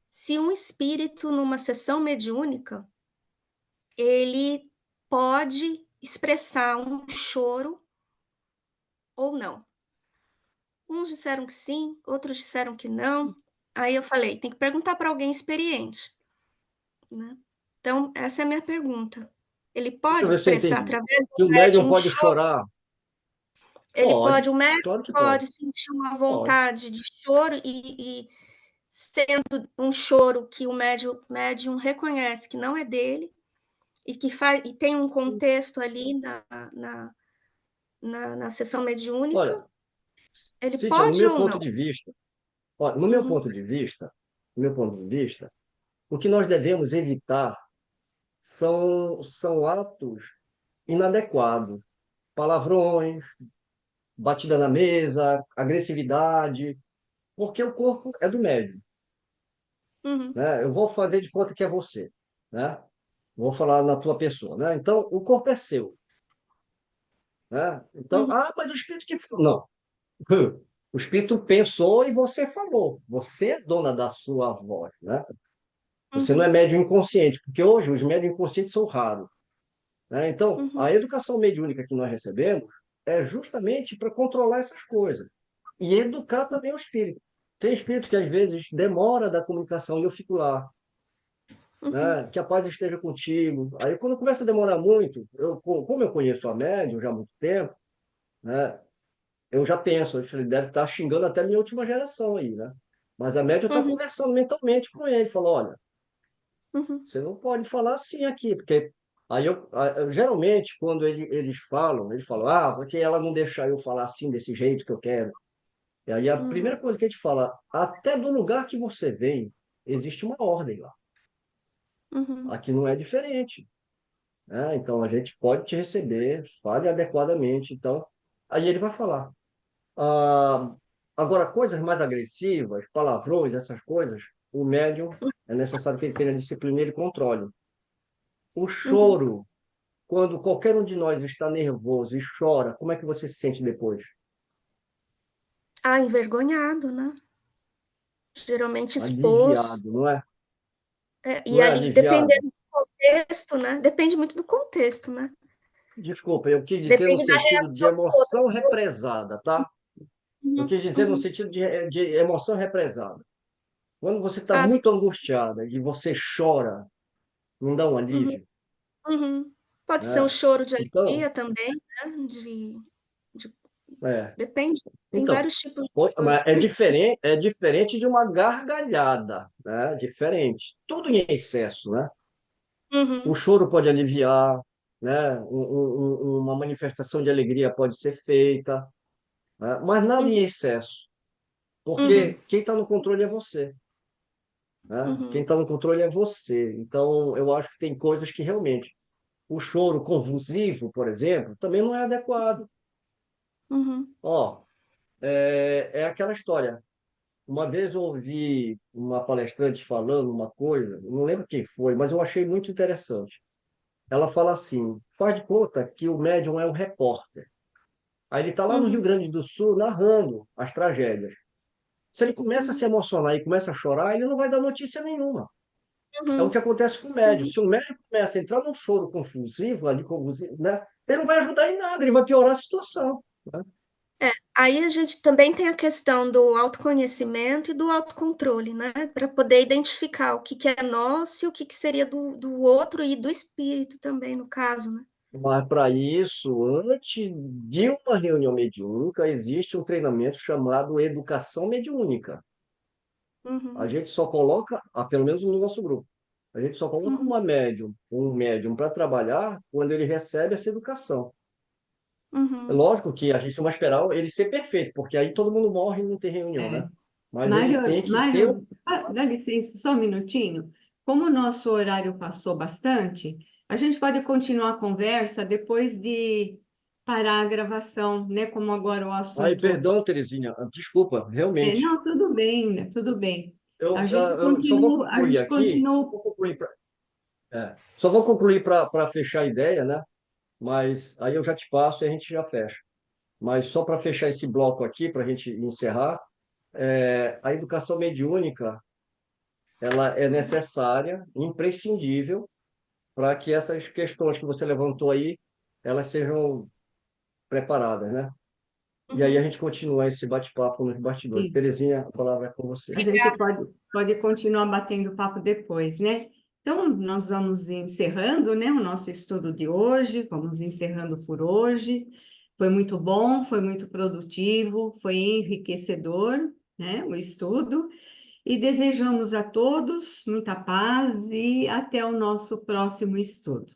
se um espírito, numa sessão mediúnica, ele pode expressar um choro ou não. Uns disseram que sim, outros disseram que não. Aí eu falei, tem que perguntar para alguém experiente, né? Então, essa é a minha pergunta. Ele Deixa eu pode ver se eu expressar entendi. através Se do o médium médium um pode choro? chorar, O médium claro que pode. pode sentir uma Pode. vontade de choro e sendo um choro que o médium reconhece que não é dele e tem um contexto ali na sessão mediúnica, Olha, ele Cíntia, no pode meu ou ponto não? de vista, olha, no meu Uhum, ponto de vista, no meu ponto de vista, o que nós devemos evitar são atos inadequados, palavrões, batida na mesa, agressividade, porque o corpo é do médium, uhum, né? Eu vou fazer de conta que é você, né? Vou falar na tua pessoa, né? Então, o corpo é seu, né? Então, uhum, mas o espírito que não. O espírito pensou e você falou. Você é dona da sua voz, né? Você não é uhum, médium inconsciente, porque hoje os médios inconscientes são raros, né? Então, uhum, a educação mediúnica que nós recebemos é justamente para controlar essas coisas e educar também o espírito. Tem espírito que às vezes demora da comunicação e eu fico lá, uhum, né? Que a paz esteja contigo. Aí quando começa a demorar muito, como eu conheço a médium já há muito tempo, né? Eu já penso, ele deve estar xingando até a minha última geração aí, né? Mas a médium está uhum, conversando mentalmente com ele, falou, olha, uhum, você não pode falar assim aqui, porque aí geralmente quando eles falam, porque ela não deixa eu falar assim desse jeito que eu quero. E aí a primeira uhum, coisa que a gente fala, até do lugar que você vem, existe uma ordem lá. uhum, Aqui não é diferente, né? Então a gente pode te receber, fale adequadamente. Então, aí ele vai falar. Ah, agora, coisas mais agressivas, palavrões, essas coisas, o médium é necessário que ele tenha disciplina e ele controle. O uhum. choro, quando qualquer um de nós está nervoso e chora, como é que você se sente depois? Envergonhado, né? Geralmente exposto. Aliviado, não é? E Não é ali, aliviado? dependendo do contexto, né? Depende muito do contexto, né? Desculpa, eu quis dizer no Depende da sentido de reação do outro. emoção represada, tá? Eu Uhum, quis dizer no uhum, sentido de emoção represada. Quando você está Ah, sim. muito angustiada e você chora, não dá um Uhum, alívio, uhum. Pode ser um né? choro de Então, alegria também, né? De- é. Depende, tem Então, vários tipos de choro. mas é diferente de uma gargalhada, né? Diferente. Tudo em excesso, né? O Uhum, choro pode aliviar, né? Uma manifestação de alegria pode ser feita, né? Mas nada uhum, em excesso, uhum, porque quem está no controle é você, né? Quem uhum, está no controle é você. Então, eu acho que tem coisas que realmente o choro convulsivo, por exemplo, também não é adequado. uhum, Ó, é aquela história. Uma vez eu ouvi uma palestrante falando uma coisa, não lembro quem foi, mas eu achei muito interessante. Ela fala assim: faz de conta que o médium é um repórter. Aí ele está lá no Rio uhum, Grande do Sul narrando as tragédias. Se ele começa a se uhum, emocionar e começa a chorar, ele não vai dar notícia nenhuma. É o uhum, que acontece com o médium. uhum. Se o médium começa a entrar num choro convulsivo, ali, convulsivo, né, ele não vai ajudar em nada, ele vai piorar a situação, né? É, aí a gente também tem a questão do autoconhecimento e do autocontrole, né? Para poder identificar o que que é nosso e o que que seria do outro e do espírito também, no caso, né? Mas para isso, antes de uma reunião mediúnica, existe um treinamento chamado educação mediúnica. A Uhum, gente só coloca, pelo menos no nosso grupo, a gente só coloca uhum, um médium para trabalhar quando ele recebe essa educação. É uhum. lógico que a gente não vai esperar ele ser perfeito, porque aí todo mundo morre e não tem reunião, É. né? Mas ele Mário, tem que ter. Mário, dá licença, só um minutinho. Como o nosso horário passou bastante, a gente pode continuar a conversa depois de parar a gravação, né? Como agora o Ai, assunto. perdão, Terezinha, desculpa, realmente. Não, tudo bem, né? Tudo bem. A gente Eu só vou continua, a concluir gente aqui, continua. só vou concluir para fechar a ideia, né? Mas aí eu já te passo e a gente já fecha. Mas só para fechar esse bloco aqui, para a gente encerrar, a educação mediúnica ela é necessária, imprescindível, para que essas questões que você levantou aí, elas sejam preparadas, né? E aí a Uhum. gente continua esse bate-papo nos bastidores. Isso. Terezinha, a palavra é com você. A gente pode continuar batendo papo depois, né? Então, nós vamos encerrando, né, o nosso estudo de hoje, vamos encerrando por hoje. Foi muito bom, foi muito produtivo, foi enriquecedor, né, o estudo. E desejamos a todos muita paz e até o nosso próximo estudo.